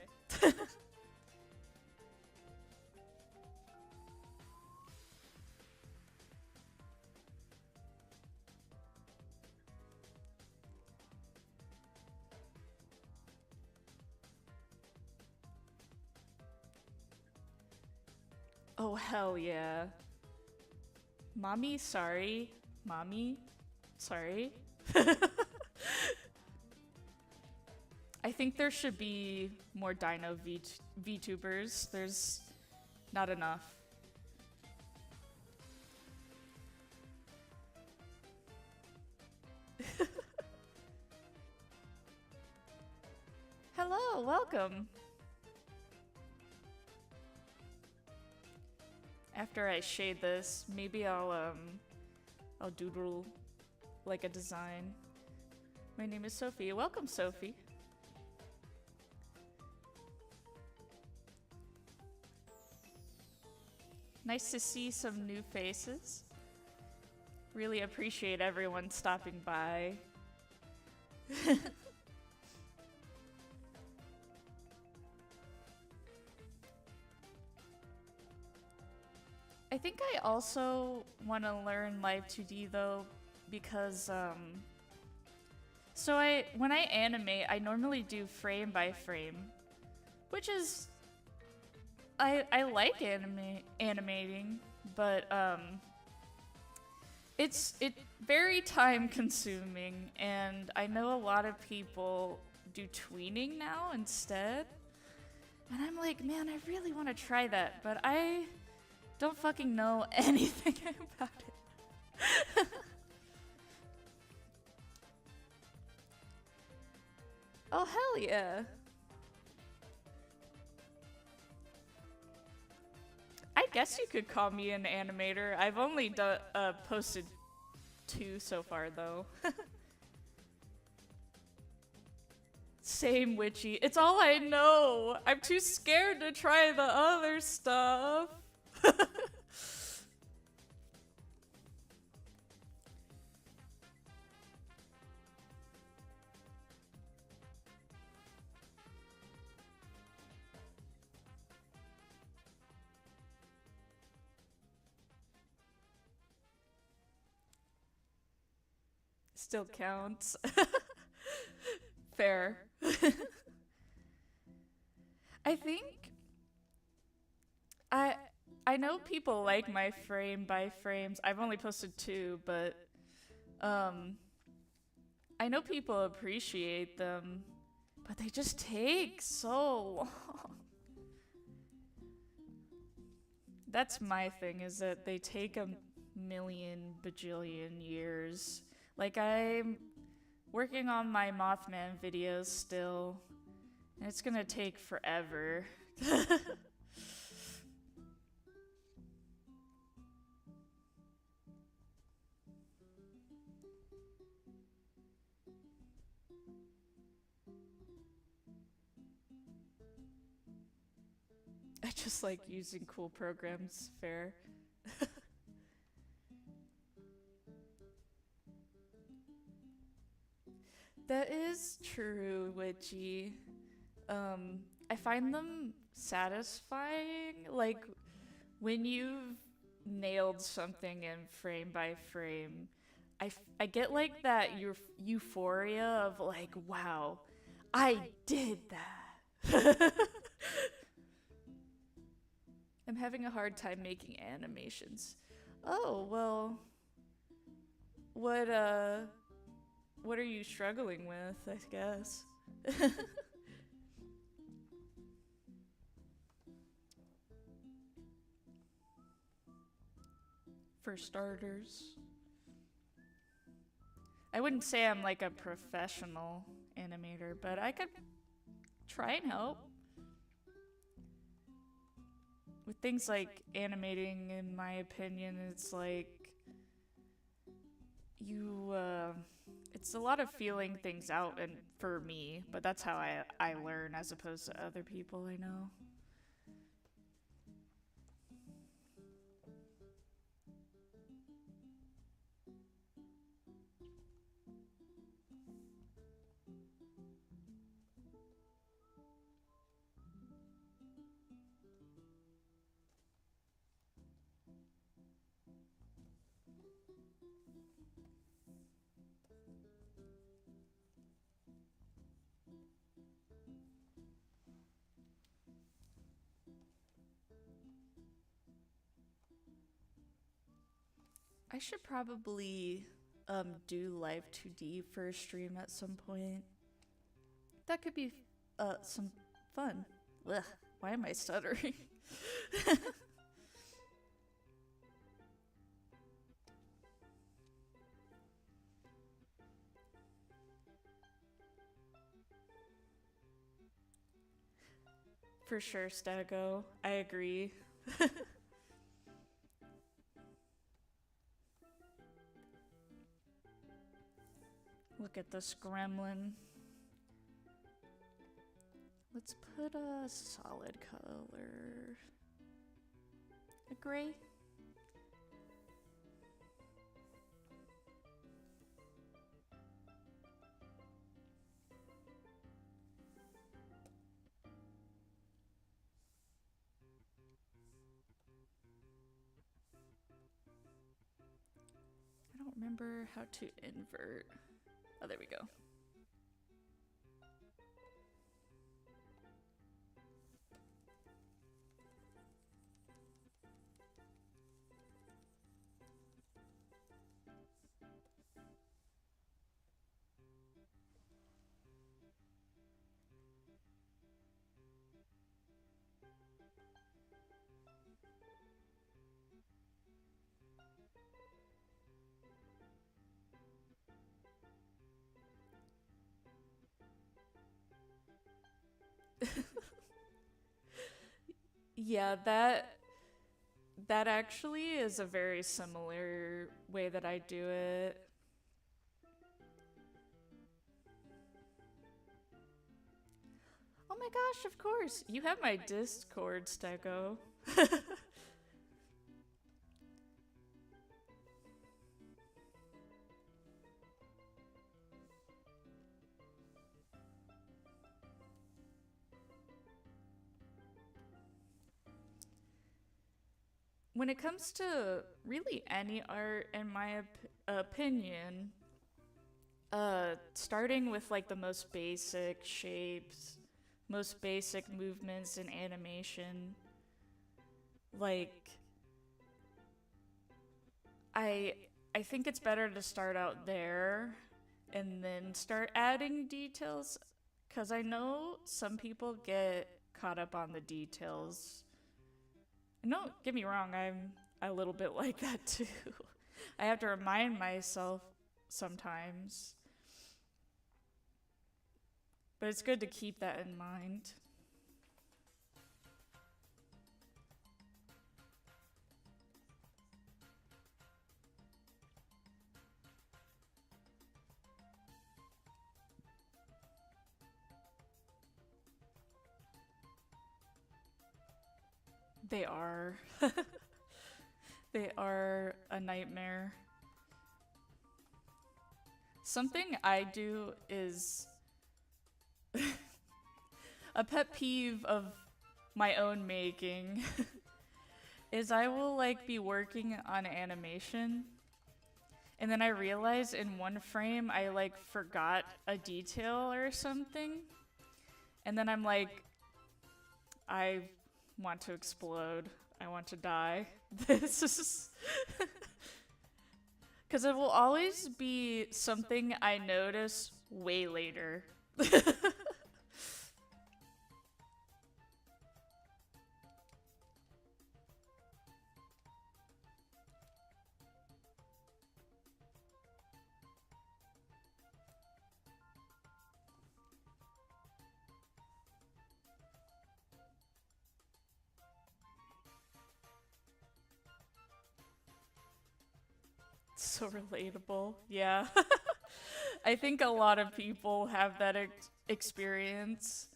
Oh, hell yeah. Mommy, sorry. Mommy, sorry. I think there should be more Dino VTubers. There's not enough. Hello, welcome. After I shade this, maybe I'll doodle like a design. My name is Sophie. Welcome, Sophie. Nice to see some new faces. Really appreciate everyone stopping by. I think I also want to learn Live 2D though, because so when I animate, I normally do frame by frame, which is I like animating, but it's very time consuming, and I know a lot of people do tweening now instead. And I'm like, man, I really want to try that, but I don't fucking know anything about it. Oh, hell yeah. I guess you could call me an animator. I've only posted 2 so far, though. Same, Witchy. It's all I know. I'm too scared to try the other stuff. Still counts. Fair. I think I I know people like my frame by frames. I've only posted 2, but I know people appreciate them, but they just take so long. That's my thing, is that they take a million bajillion years. Like, I'm working on my Mothman videos still, and it's gonna take forever. I just like using cool programs, fair. That is true, Witchy. I find them satisfying. Like, when you've nailed something in frame by frame, I get like that euphoria of like, wow, I did that. I'm having a hard time making animations. Oh, well, what what are you struggling with, I guess? For starters, I wouldn't say I'm like a professional animator, but I could try and help. With things like animating, in my opinion, it's like you it's a lot of feeling things out, and for me, but that's how I learn as opposed to other people I know. I should probably do live 2D for a stream at some point. That could be some fun. Ugh, why am I stuttering? For sure, Stago. I agree. Look at this gremlin. Let's put a solid color. A gray. I don't remember how to invert. Oh, there we go. Yeah, that actually is a very similar way that I do it. Oh my gosh, of course. You have my Discord, Stecco. When it comes to really any art, in my opinion, starting with like the most basic shapes, most basic movements and animation, like I I think it's better to start out there and then start adding details, cuz I know some people get caught up on the details. And don't get me wrong, I'm a little bit like that too. I have to remind myself sometimes. But it's good to keep that in mind. They are. They are a nightmare. Something I do is a pet peeve of my own making is I will like be working on animation and then I realize in one frame I like forgot a detail or something. And then I'm like, I want to explode. I want to die. This is. Because it will always be something I notice way later. So relatable. Yeah. I think a lot of people have that experience.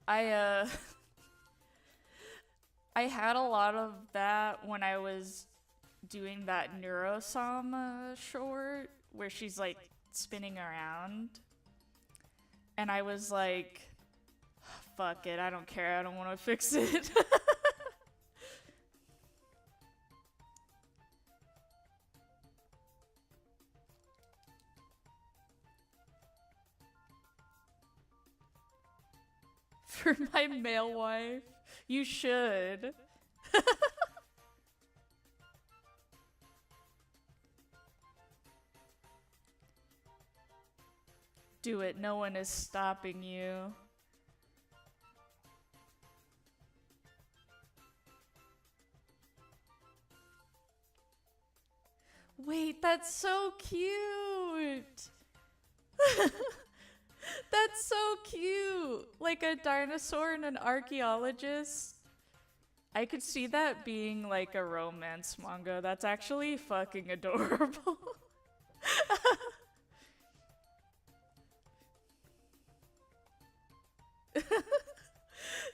I I had a lot of that when I was doing that Neurosama short where she's like spinning around. And I was like, fuck it, I don't care, I don't want to fix it. For my male wife, you should. Do it, no one is stopping you. Wait, that's so cute! That's so cute! Like a dinosaur and an archaeologist. I could see that being like a romance manga. That's actually fucking adorable.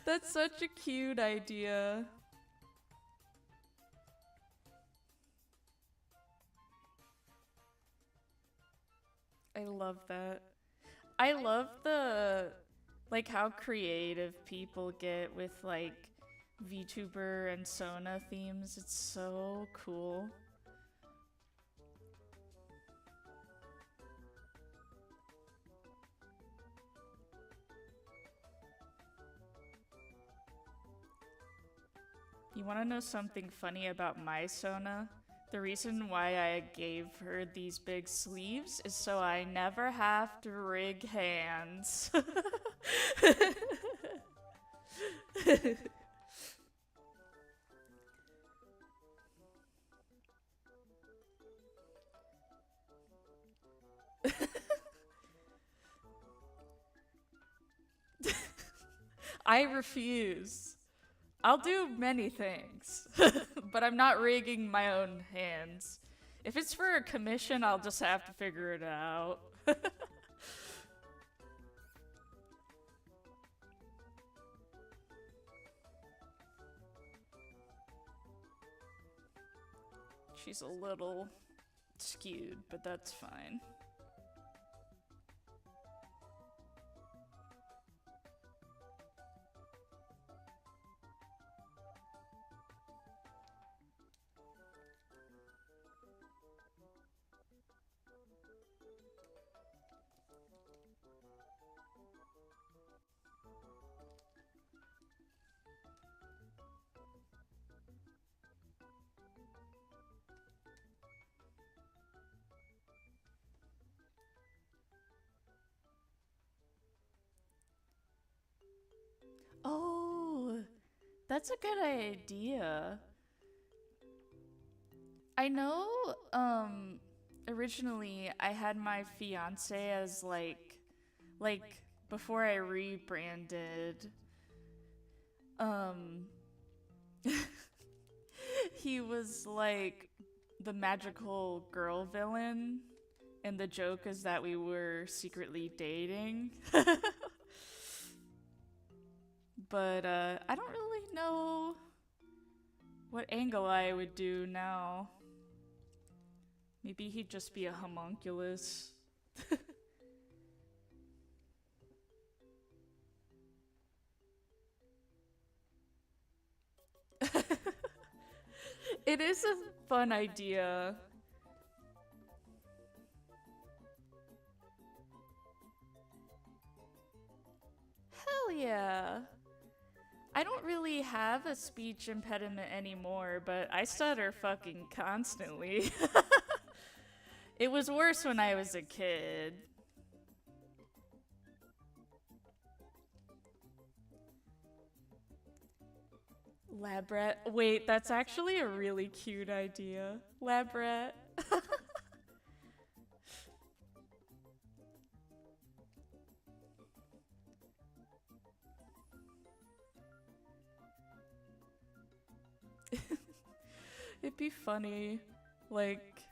That's such a cute idea. I love that. I love the like how creative people get with like VTuber and Sona themes. It's so cool. You want to know something funny about my Sona? The reason why I gave her these big sleeves is so I never have to rig hands. I refuse. I'll do many things, but I'm not rigging my own hands. If it's for a commission, I'll just have to figure it out. She's a little skewed, but that's fine. Oh, that's a good idea. I know, originally I had my fiance as like, before I rebranded, um, he was like the magical girl villain, and the joke is that we were secretly dating. But, I don't really know what angle I would do now. Maybe he'd just be a homunculus. It is a fun idea. Hell yeah. I don't really have a speech impediment anymore, but I stutter fucking constantly. It was worse when I was a kid. Lab rat. Wait, that's actually a really cute idea. Lab rat. It'd be funny. Like,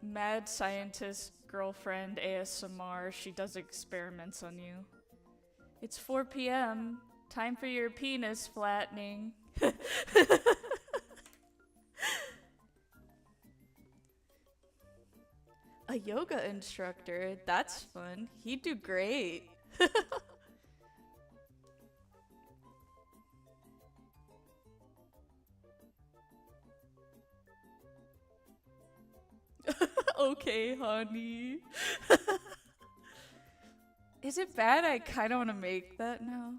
mad scientist girlfriend ASMR, she does experiments on you. It's 4 p.m. Time for your penis flattening. A yoga instructor? That's fun. He'd do great. Okay, honey. Is it bad? I kind of want to make that now.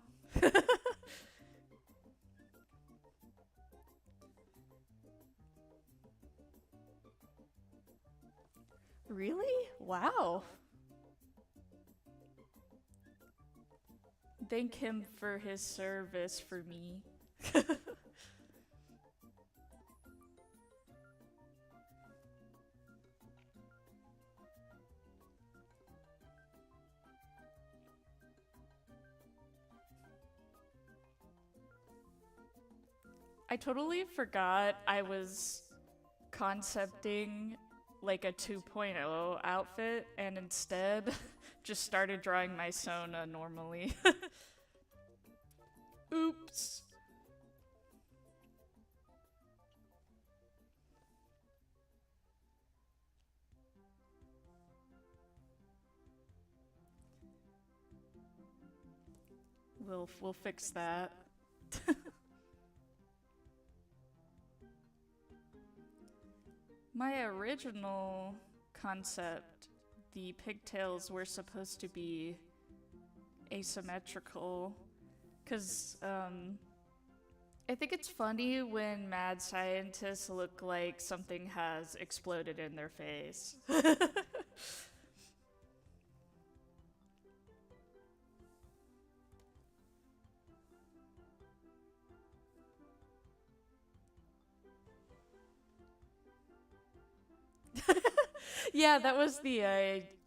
Really? Wow. Thank him for his service for me. I totally forgot I was concepting like a 2.0 outfit and instead just started drawing my Sona normally. Oops. We'll fix that. My original concept, the pigtails were supposed to be asymmetrical, because I think it's funny when mad scientists look like something has exploded in their face. Yeah, that was the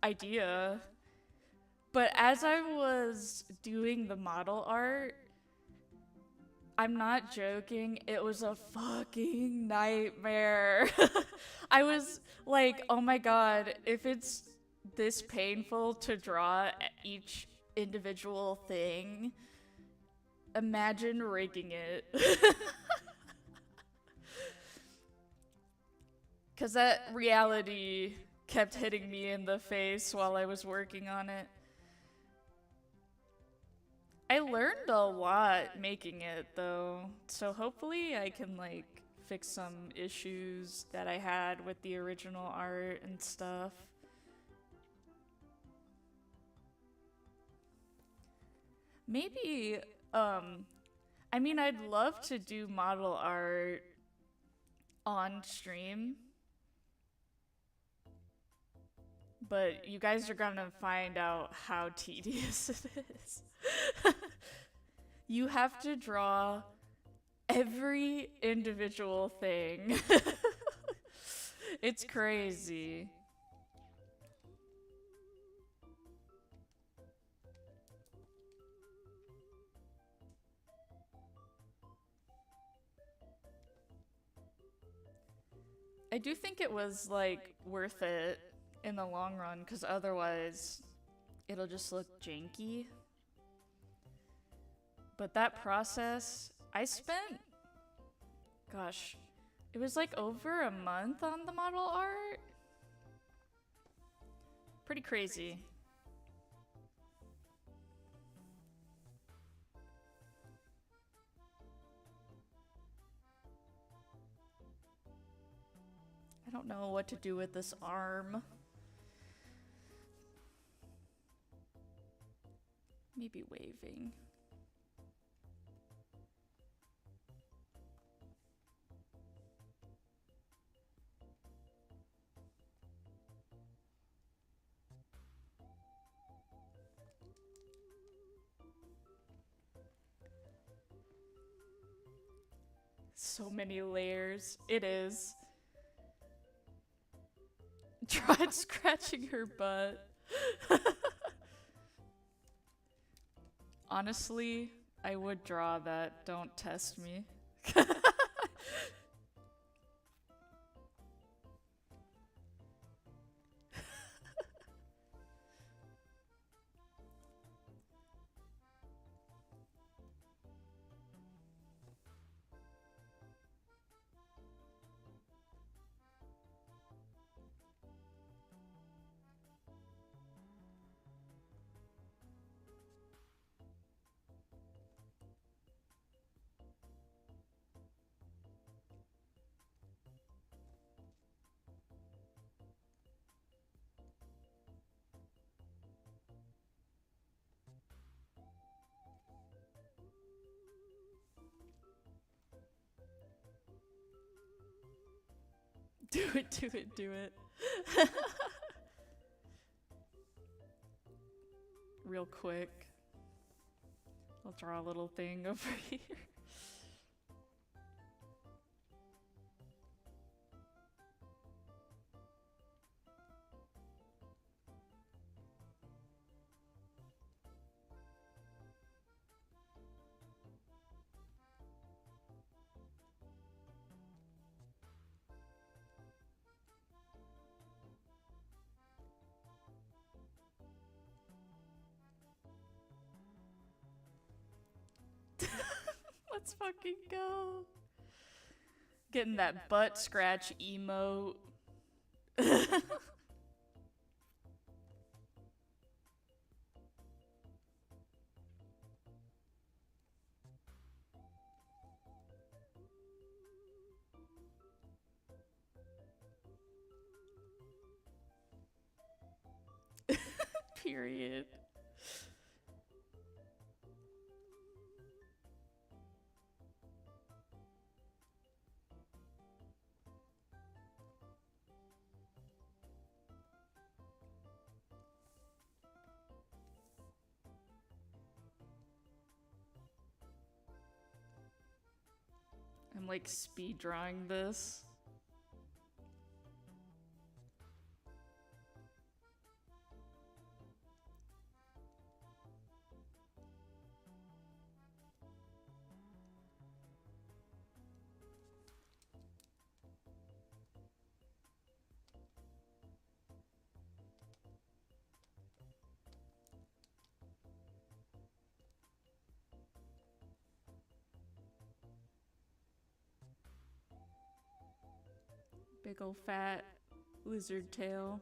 idea. But as I was doing the model art, I'm not joking, it was a fucking nightmare. I was like, oh my god, if it's this painful to draw each individual thing, imagine rigging it. Because that reality kept hitting me in the face while I was working on it. I learned a lot making it, though, so hopefully I can, like, fix some issues that I had with the original art and stuff. Maybe, I mean, I'd love to do model art on stream, but you guys are gonna find out how tedious it is. You have to draw every individual thing. It's crazy. I do think it was, like, worth it in the long run, because otherwise it'll just look janky. But that process, I spent, gosh, it was like over a month on the model art. Pretty crazy. I don't know what to do with this arm. Maybe waving. So many layers. It is. Tried scratching her butt. Honestly, I would draw that. Don't test me. Do it, do it, do it. Real quick. I'll draw a little thing over here. Let's fucking go. Getting that butt scratch emote. Period. I'm like speed drawing this. Big ol' fat lizard tail.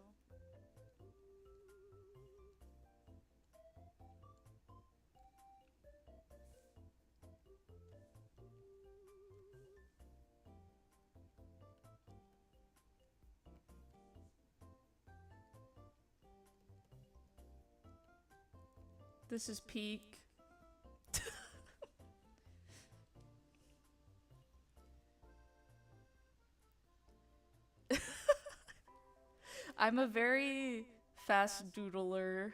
This is peak. I'm a very fast doodler.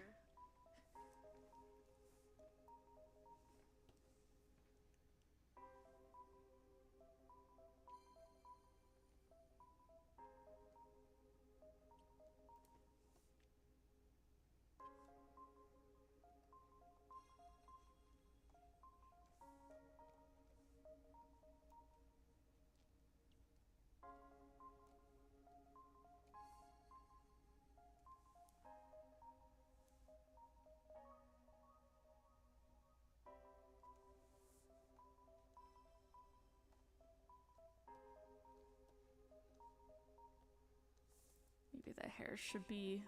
Maybe the hair should be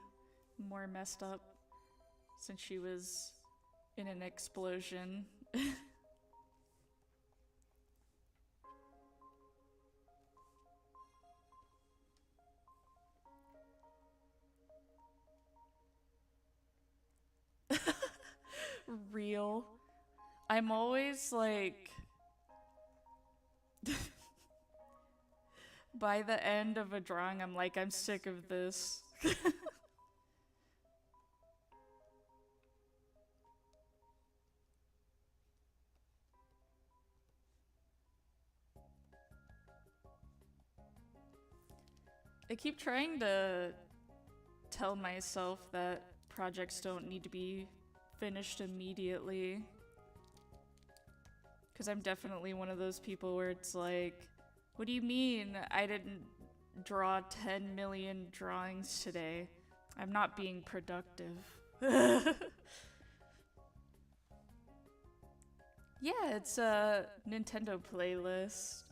more messed up since she was in an explosion. Real. I'm always like by the end of a drawing, I'm like, I'm sick of this. I keep trying to tell myself that projects don't need to be finished immediately. Because I'm definitely one of those people where it's like, what do you mean I didn't draw 10 million drawings today? I'm not being productive. Yeah, it's a Nintendo playlist.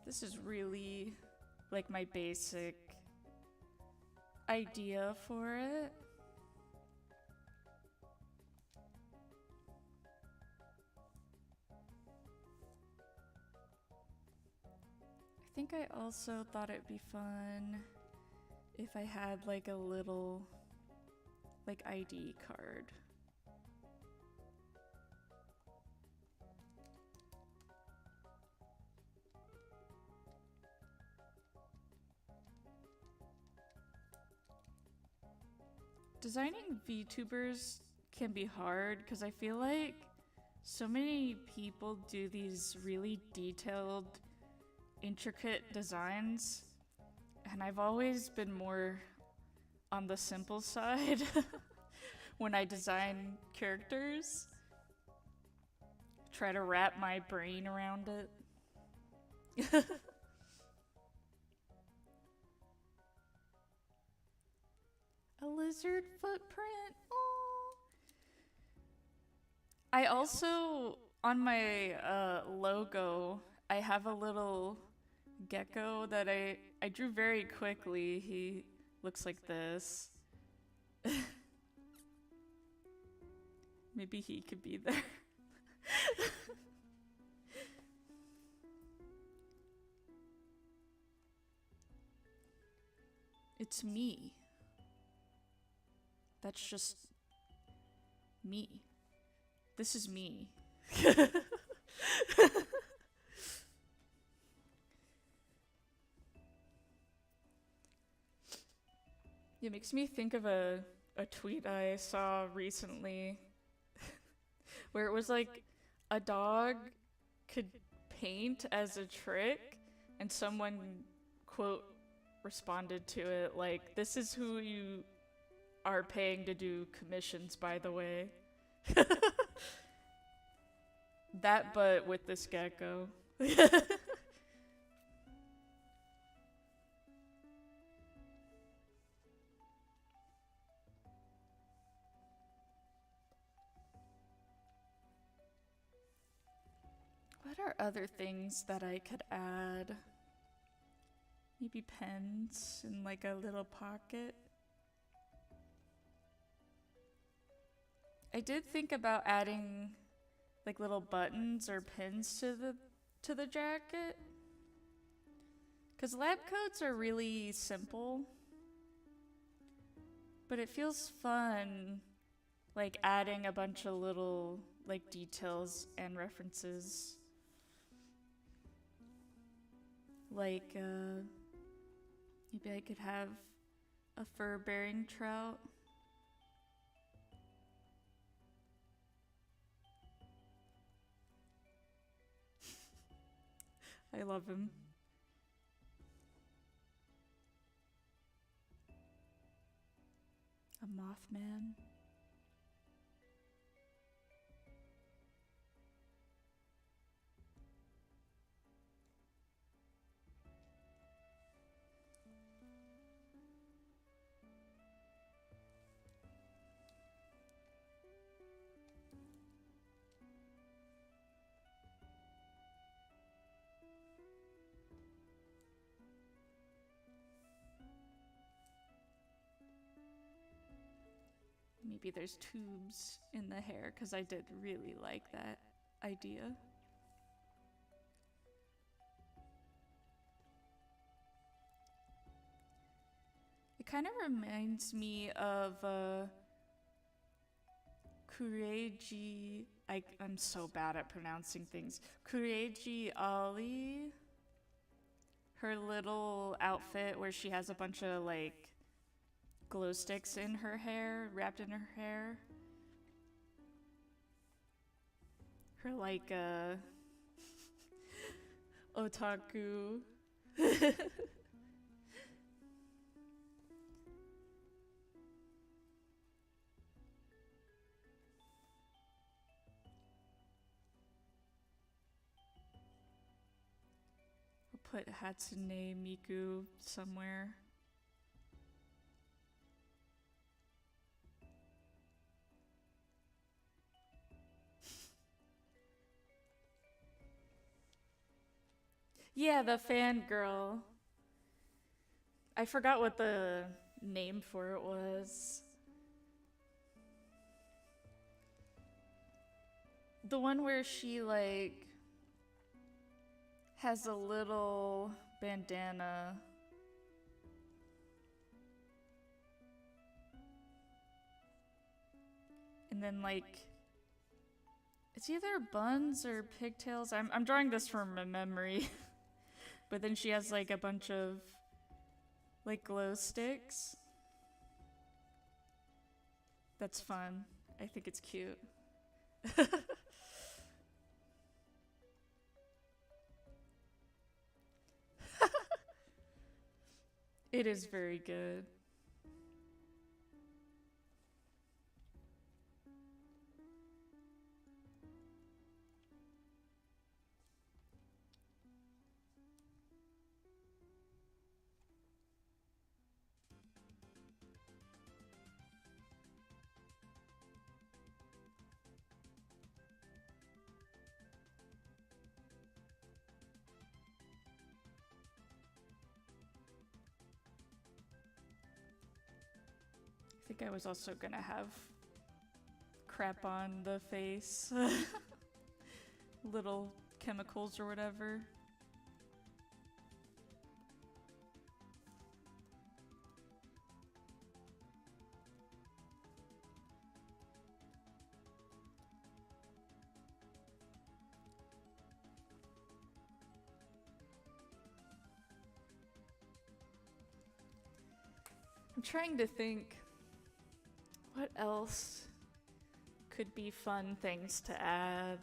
This is really like my basic idea for it. I think I also thought it'd be fun if I had like a little like ID card. Designing VTubers can be hard because I feel like so many people do these really detailed, intricate designs, and I've always been more on the simple side when I design characters. Try to wrap my brain around it. lizard footprint. Oh. I also, on my logo, I have a little gecko that I drew very quickly. He looks like this. Maybe he could be there. It's me. That's just me. This is me. It makes me think of a tweet I saw recently where it was like a dog could paint as a trick, and someone, quote, responded to it like, "This is who you are paying to do commissions, by the way." That, but with this gecko. What are other things that I could add? Maybe pens in like a little pocket. I did think about adding like little buttons or pins to the jacket. 'Cause lab coats are really simple. But it feels fun like adding a bunch of little like details and references. Like maybe I could have a fur-bearing trout. I love him. A Mothman. Maybe there's tubes in the hair, because I did really like that idea. It kind of reminds me of Kureji. I'm so bad at pronouncing things. Kureji Ali. Her little outfit where she has a bunch of like glow sticks in her hair, wrapped in her hair. Her like otaku. I'll put Hatsune Miku somewhere. Yeah, the fangirl. I forgot what the name for it was. The one where she like has a little bandana. And then like it's either buns or pigtails. I'm drawing this from my memory. But then she has like a bunch of like glow sticks. That's fun. I think it's cute. It is very good. think I was also gonna have crap on the face. Little chemicals or whatever. I'm trying to think what else could be fun things to add.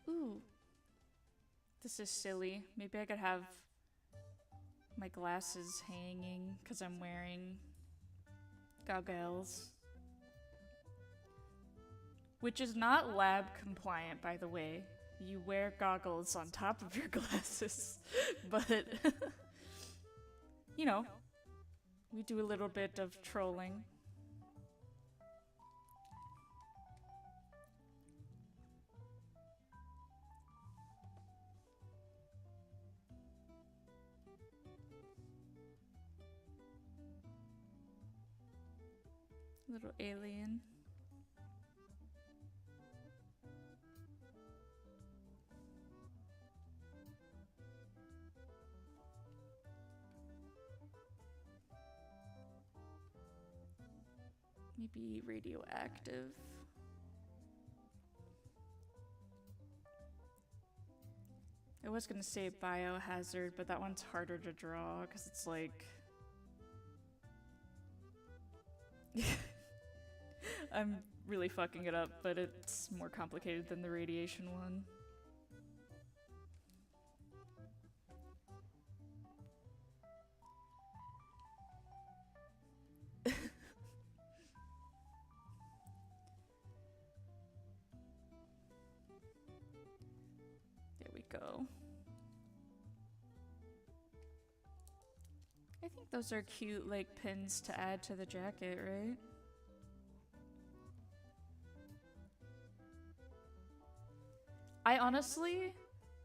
Ooh. This is silly. Maybe I could have my glasses hanging because I'm wearing goggles. Which is not lab compliant, by the way. You wear goggles on top of your glasses. But, you know, we do a little bit of trolling. Little alien. Maybe radioactive. I was gonna say biohazard, but that one's harder to draw because it's like... I'm really fucking it up, but it's more complicated than the radiation one. There we go. I think those are cute, like, pins to add to the jacket, right? I honestly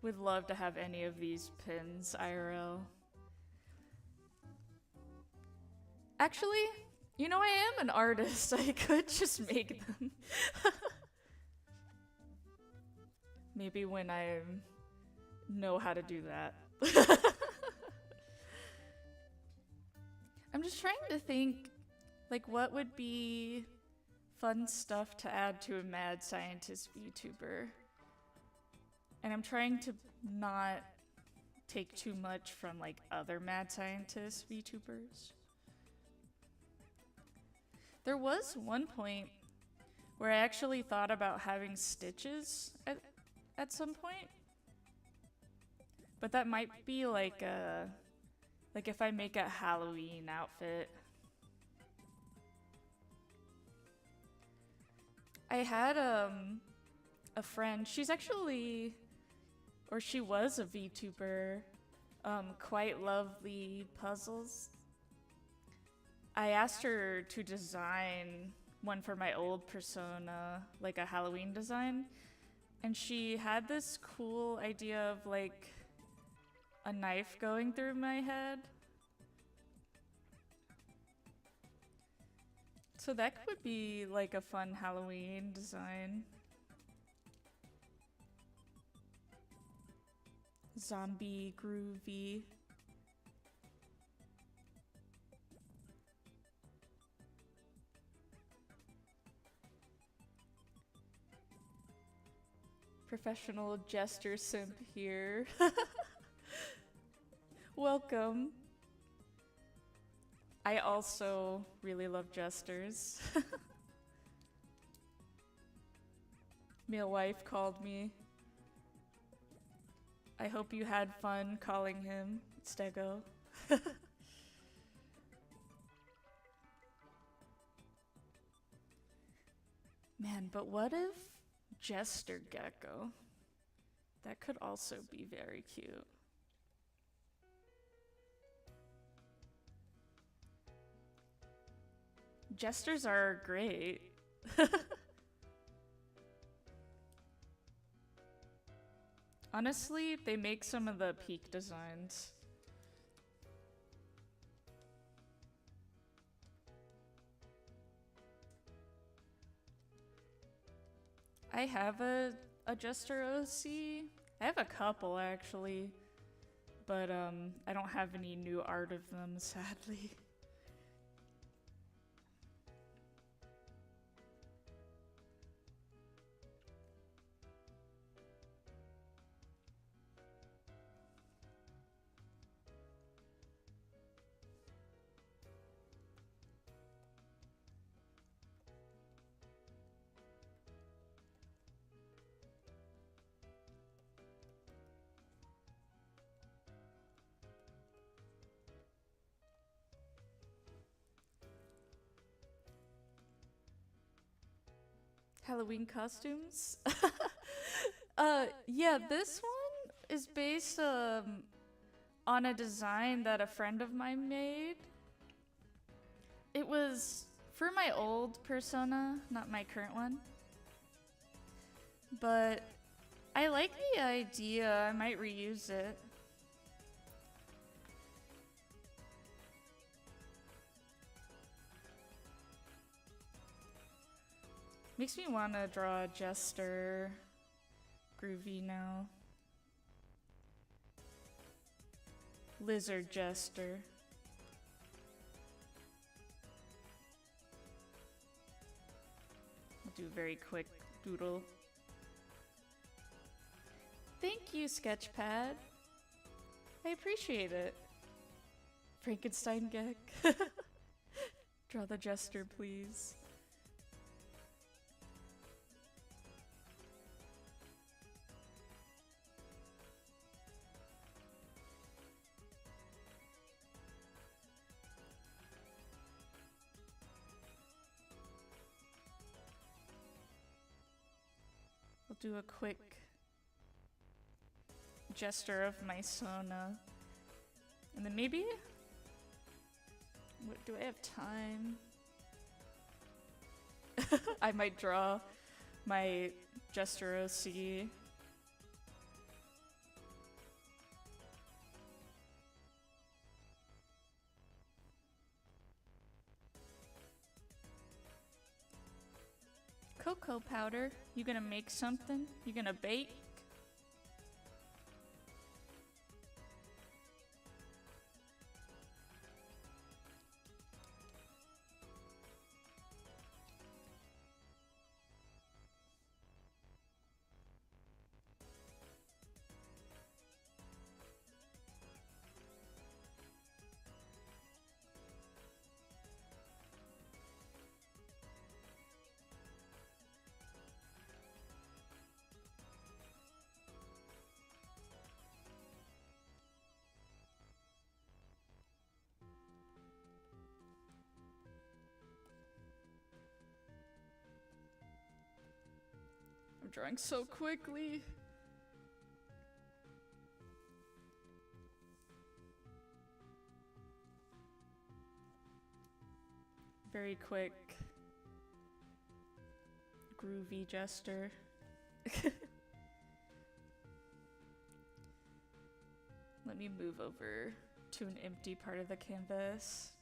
would love to have any of these pins IRL. Actually, you know, I am an artist. I could just make them. Maybe when I know how to do that. I'm just trying to think, like, what would be fun stuff to add to a mad scientist VTuber? And I'm trying to not take too much from, like, other mad scientist VTubers. There was one point where I actually thought about having stitches at some point. But that might be like a... like if I make a Halloween outfit. I had a friend, she's actually... or she was a VTuber, Quite Lovely Puzzles. I asked her to design one for my old persona, like a Halloween design, and she had this cool idea of like a knife going through my head. So that could be like a fun Halloween design. zombie groovy. Professional jester simp here. Welcome. I also really love jesters. My wife called me. I hope you had fun calling him Stego. Man, but what if Jester Gecko? That could also be very cute. Jesters are great. Honestly, they make some of the peak designs. I have a Jester OC. I have a couple actually, but I don't have any new art of them, sadly. Halloween costumes? Yeah, this one is based on a design that a friend of mine made. It was for my old persona, not my current one. But I like the idea, I might reuse it. Makes me want to draw a Jester groovy now. Lizard Jester. I'll do a very quick doodle. Thank you, Sketchpad. I appreciate it. Frankenstein Gek. Draw the Jester, please. I'll do a quick Jester of my Sona. And then maybe... What, do I have time? I might draw my Jester OC. Cocoa powder. You gonna make something? You gonna bake? I'm drawing so quickly. Very quick. Groovy Jester. Let me move over to an empty part of the canvas.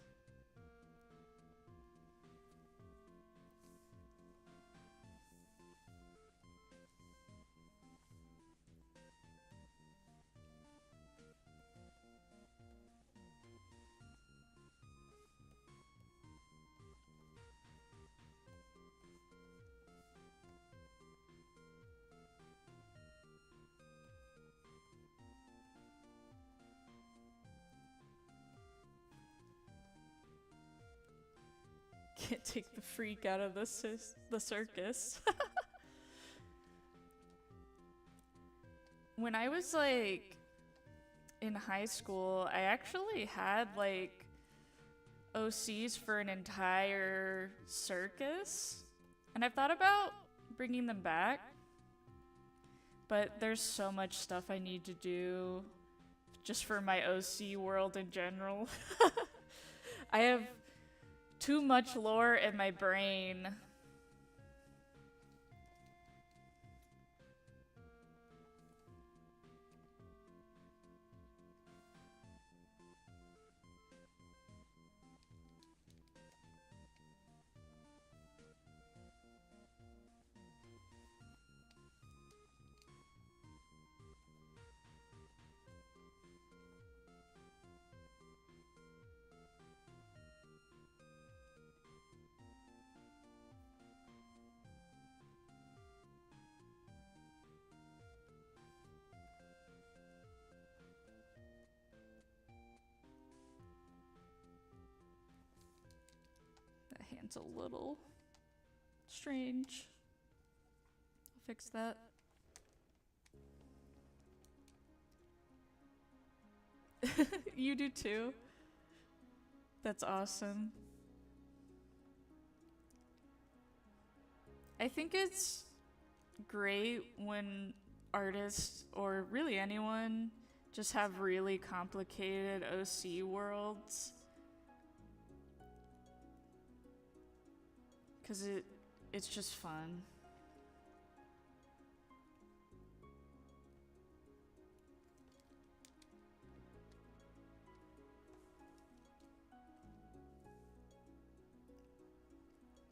Can't take the freak out of the circus. When I was like in high school, I actually had like OCs for an entire circus, and I've thought about bringing them back, but there's so much stuff I need to do just for my OC world in general. I have too much lore in my brain. That hand's a little strange. I'll fix that. You do too? That's awesome. I think it's great when artists, or really anyone, just have really complicated OC worlds. Because it's just fun.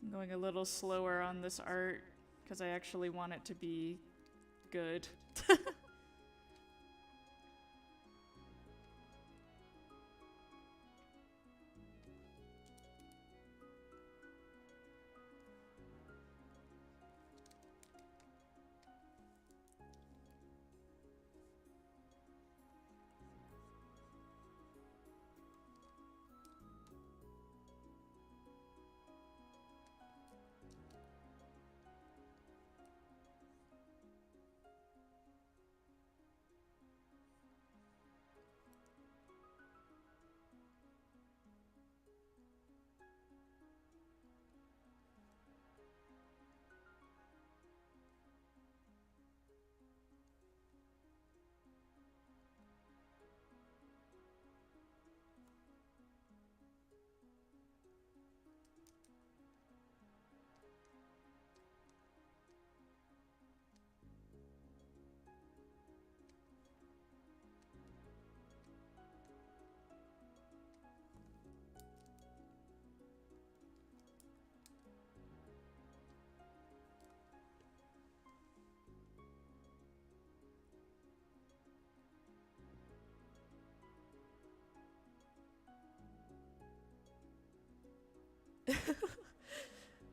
I'm going a little slower on this art because I actually want it to be good.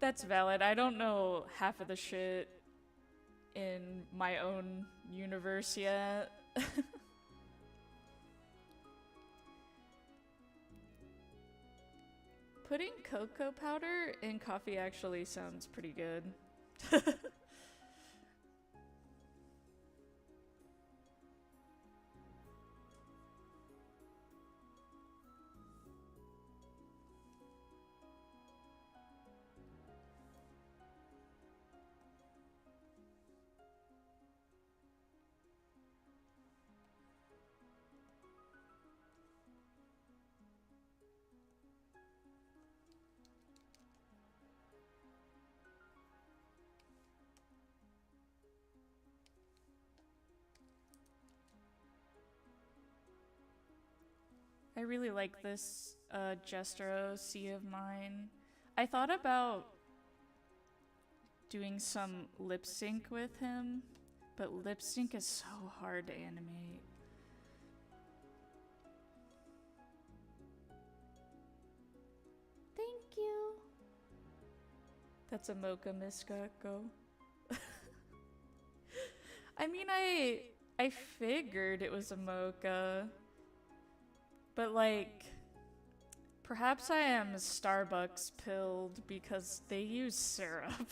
That's valid. I don't know half of the shit in my own universe yet. Putting cocoa powder in coffee actually sounds pretty good. I really like this Jestro C of mine. I thought about doing some lip sync with him, but lip sync is so hard to animate. Thank you. That's a mocha misgecko. I mean, I figured it was a mocha, but like Perhaps I am Starbucks pilled because they use syrup.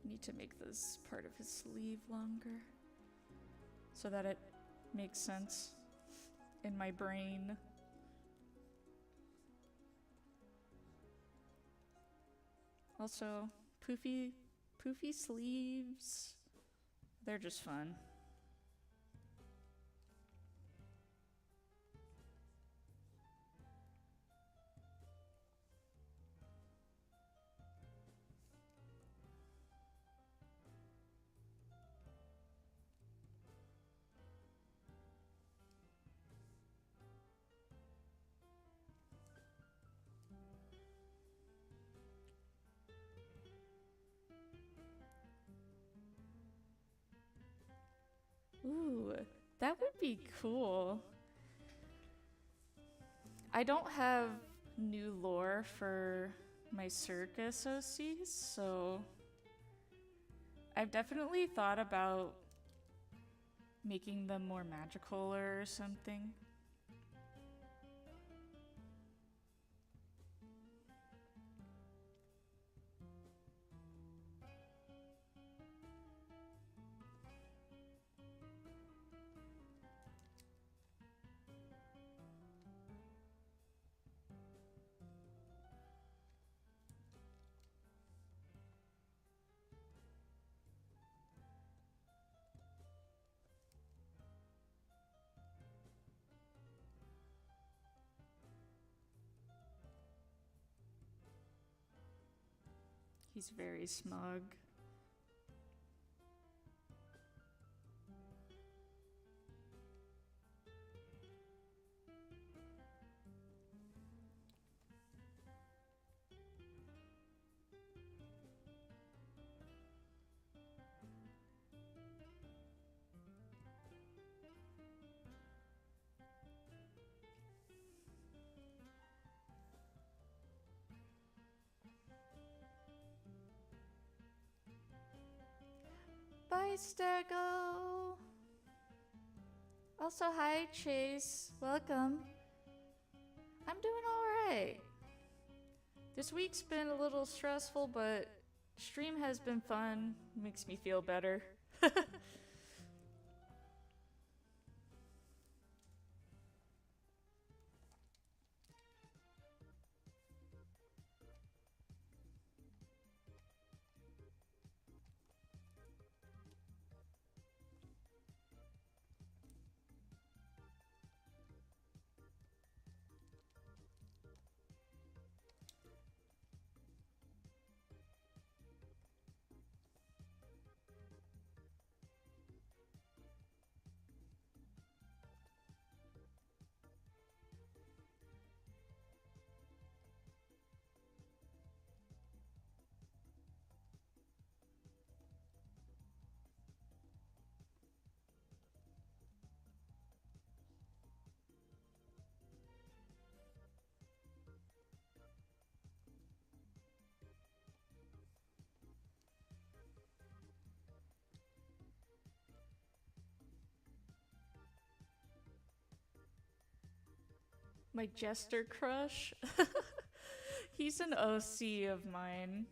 Need to make this part of his sleeve longer so that it makes sense in my brain. Also, poofy sleeves. They're just fun. Ooh, that would be cool. I don't have new lore for my circus OCs, so I've definitely thought about making them more magical or something. He's very smug. Bye, Stego! Also, hi, Chase. Welcome. I'm doing alright. This week's been a little stressful, but stream has been fun. Makes me feel better. My jester crush? He's an OC of mine.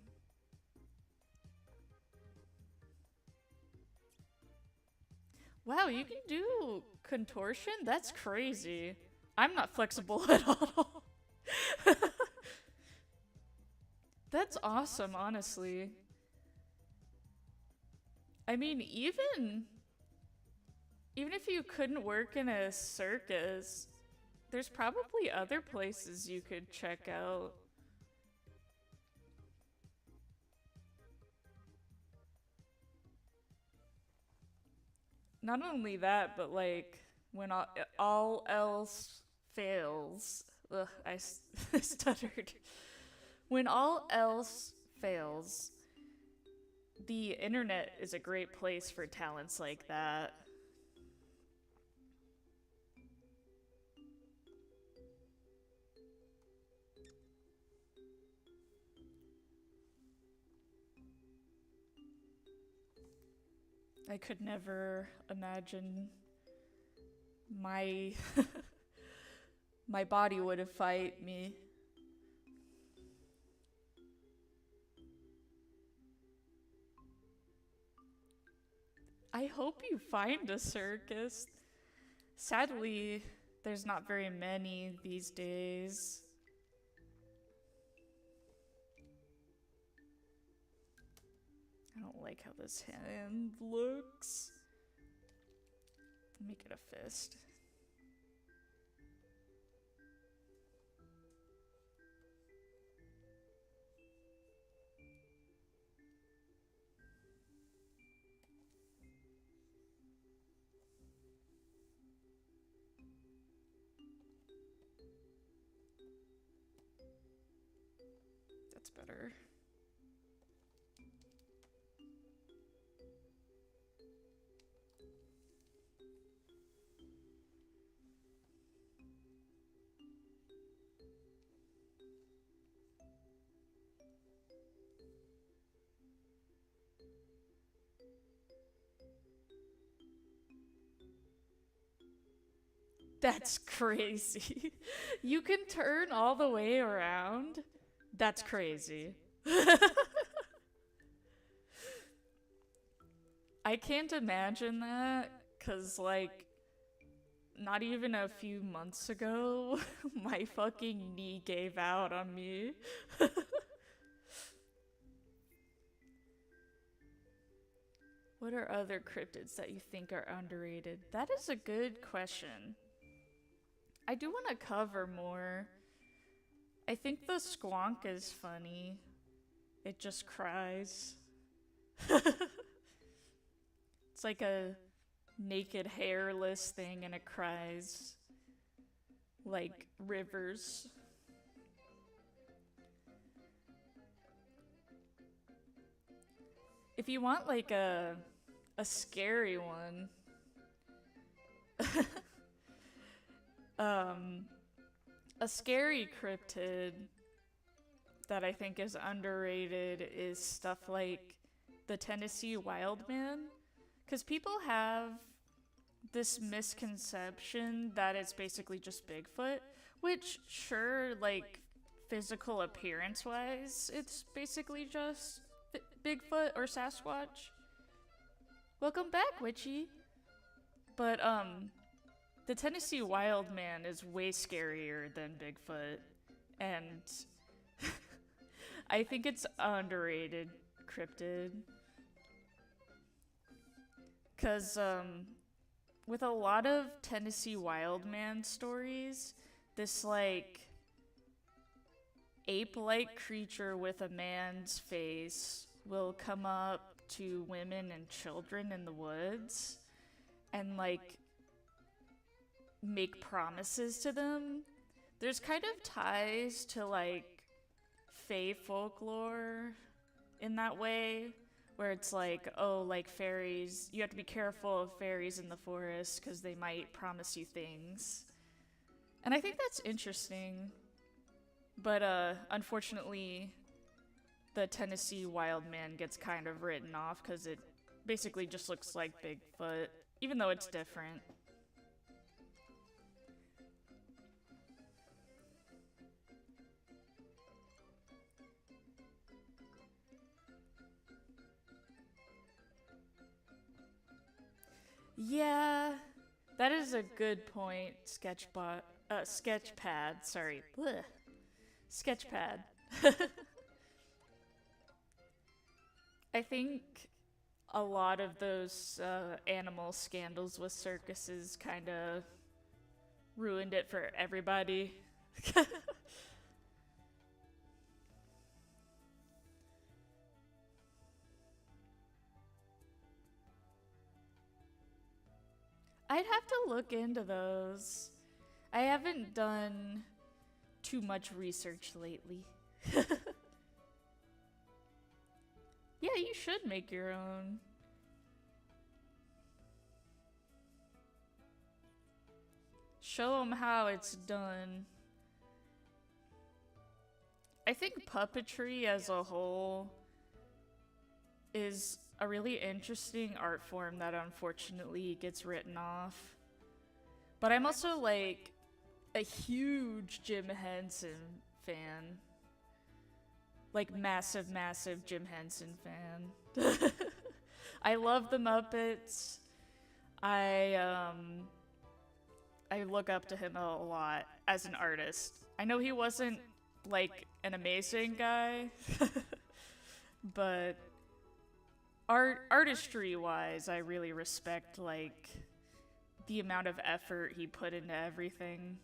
Wow, you can do contortion? That's crazy. I'm not flexible at all. That's awesome, honestly. I mean, even if you couldn't work in a circus, there's probably other places you could check out. Not only that, but like when all else fails. Ugh, stuttered. When all else fails, the internet is a great place for talents like that. I could never imagine my my body would have fight me. I hope you find a circus. Sadly, there's not very many these days. I don't like how this hand looks. Make it a fist. That's better. That's crazy. You can turn all the way around? That's crazy. I can't imagine that, cause like, not even a few months ago, my fucking knee gave out on me. What are other cryptids that you think are underrated? That is a good question. I do want to cover more. I think the squonk is funny. It just cries. It's like a naked, hairless thing and it cries like rivers. If you want like a scary one, um a scary cryptid that I think is underrated is stuff like the Tennessee Wildman. Because people have this misconception that it's basically just Bigfoot, which, sure, like, physical appearance wise, it's basically just Bigfoot or Sasquatch. Welcome back, Witchy. But, the Tennessee Wildman is way scarier than Bigfoot, and I think it's underrated cryptid. Because, with a lot of Tennessee Wildman stories, this, like, ape-like creature with a man's face will come up to women and children in the woods and, like, make promises to them. There's kind of ties to, like, fae folklore in that way, where it's like, oh, like fairies, you have to be careful of fairies in the forest because they might promise you things. And I think that's interesting. But unfortunately, the Tennessee Wildman gets kind of written off because it basically just looks like Bigfoot, even though it's different. Yeah, that is a good point, Sketchpad, sorry. Blech. Sketchpad. I think a lot of those animal scandals with circuses kind of ruined it for everybody. I'd have to look into those. I haven't done too much research lately. Yeah, you should make your own. Show them how it's done. I think puppetry as a whole is a really interesting art form that unfortunately gets written off. But I'm also like a huge Jim Henson fan. Like massive, massive Jim Henson fan. I love the Muppets. I look up to him a lot as an artist. I know he wasn't like an amazing guy, but artistry wise, I really respect like the amount of effort he put into everything.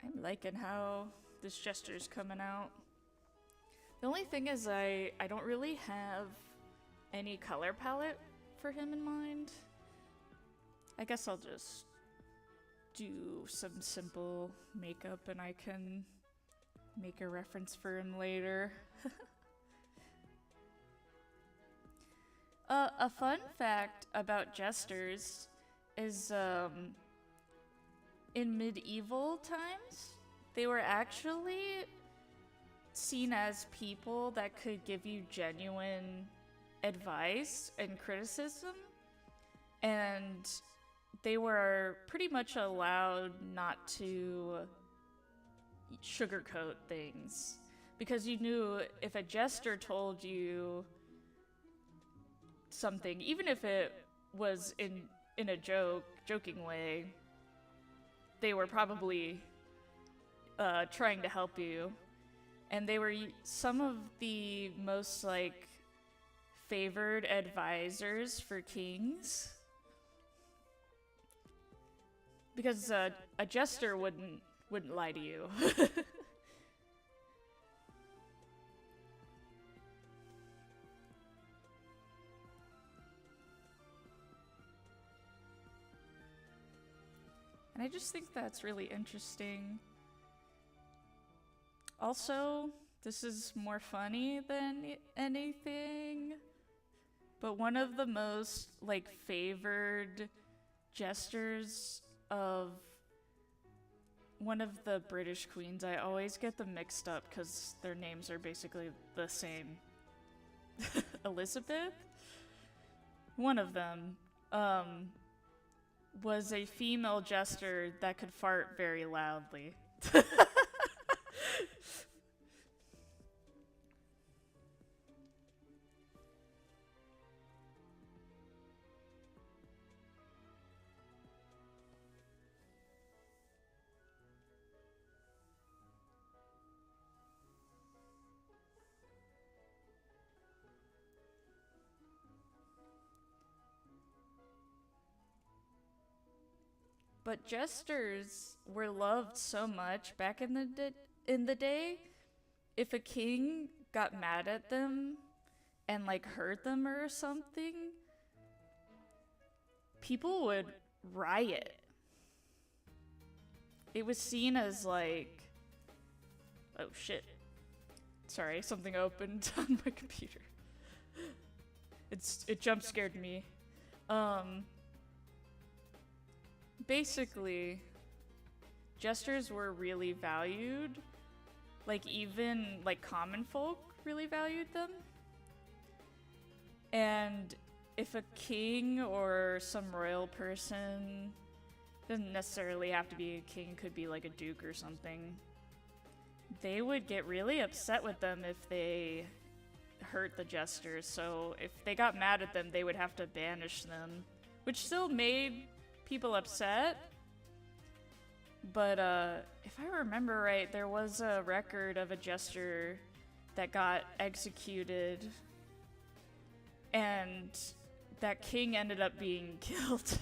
I'm liking how this gesture's coming out. The only thing is I don't really have any color palette for him in mind. I guess I'll just do some simple makeup and I can make a reference for him later. A fun fact about jesters is in medieval times, they were actually seen as people that could give you genuine advice and criticism, and they were pretty much allowed not to sugarcoat things, because you knew if a jester told you something, even if it was in a joking way, they were probably trying to help you. And they were some of the most like favored advisors for kings, because a jester wouldn't lie to you. And I just think that's really interesting. Also, this is more funny than anything, but one of the most like favored jesters of one of the British queens, I always get them mixed up because their names are basically the same. Elizabeth? One of them was a female jester that could fart very loudly. But jesters were loved so much back in the day. If a king got mad at them and like hurt them or something, people would riot. It was seen as like, oh shit. Sorry, something opened on my computer. It jump scared me. Basically, jesters were really valued. Like even like common folk really valued them. And if a king or some royal person, doesn't necessarily have to be a king, could be like a duke or something, they would get really upset with them if they hurt the jesters. So if they got mad at them, they would have to banish them, which still made people upset. But if I remember right, there was a record of a jester that got executed, and that king ended up being killed.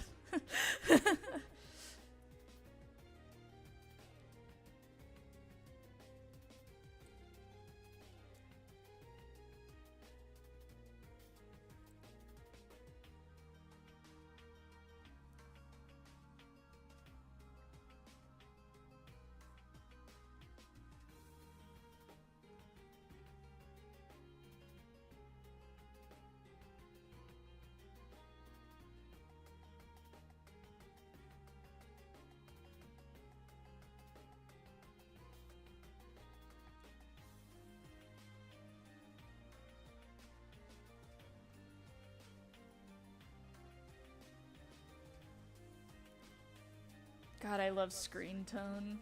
God, I love screen tone.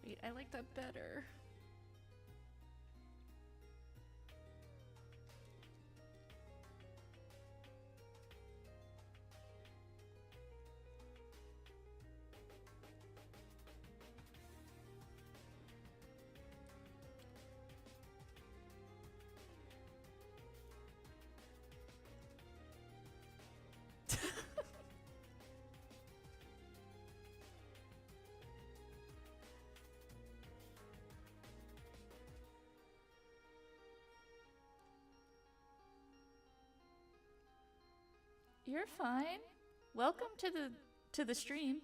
Wait, I like that better. You're fine. Welcome to the stream.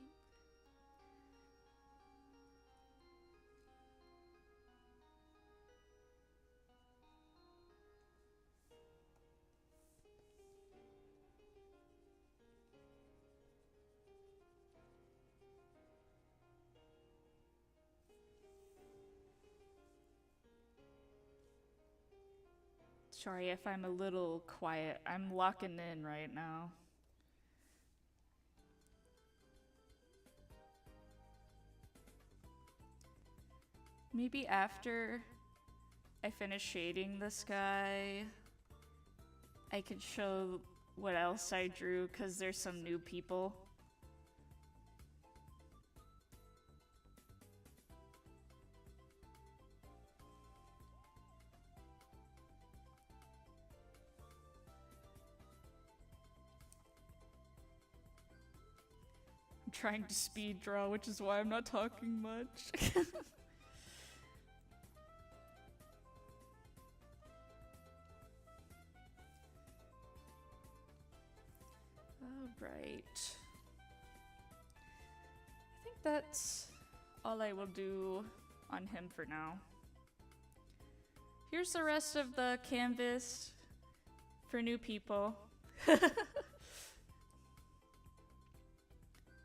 Sorry if I'm a little quiet. I'm locking in right now. Maybe after I finish shading this guy, I could show what else I drew, because there's some new people. I'm trying to speed draw, which is why I'm not talking much. Alright. I think that's all I will do on him for now. Here's the rest of the canvas for new people.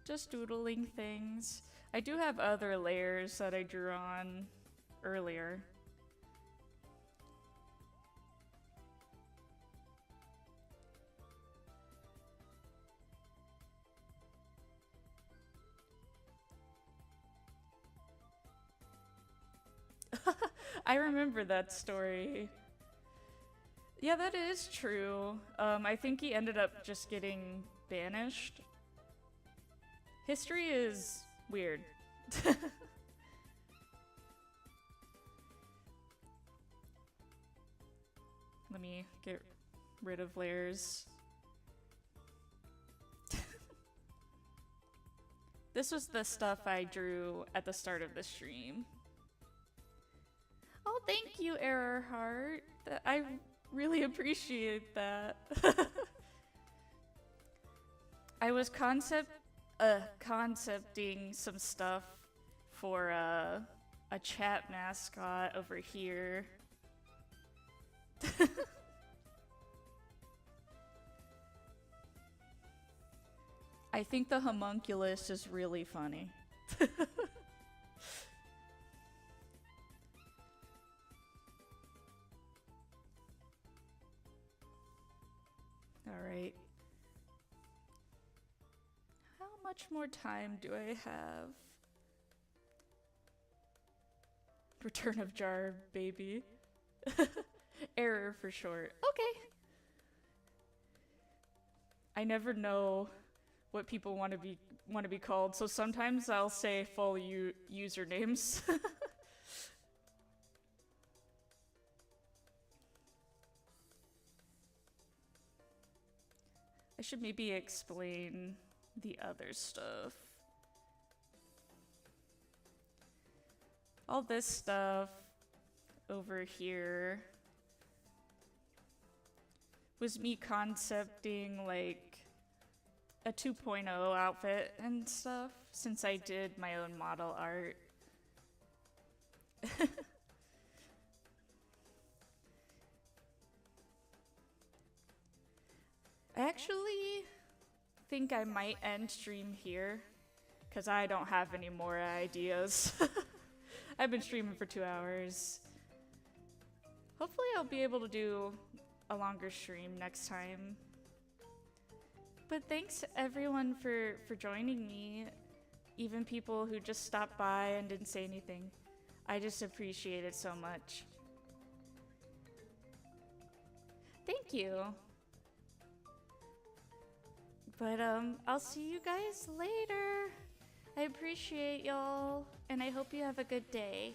Just doodling things. I do have other layers that I drew on earlier. I remember that story. Yeah, that is true. I think he ended up just getting banished. History is weird. Let me get rid of layers. This was the stuff I drew at the start of the stream. Oh, thank you, Errorheart. I really appreciate that. I was concepting some stuff for a chat mascot over here. I think the homunculus is really funny. Alright. How much more time do I have? Return of Jar Baby. Error for short. Okay. I never know what people want to be called, so sometimes I'll say full usernames. I should maybe explain the other stuff. All this stuff over here was me concepting like a 2.0 outfit and stuff since I did my own model art. I actually think I might end stream here because I don't have any more ideas. I've been streaming for 2 hours. Hopefully I'll be able to do a longer stream next time. But thanks everyone for joining me. Even people who just stopped by and didn't say anything. I just appreciate it so much. Thank you. But I'll see you guys later. I appreciate y'all, and I hope you have a good day.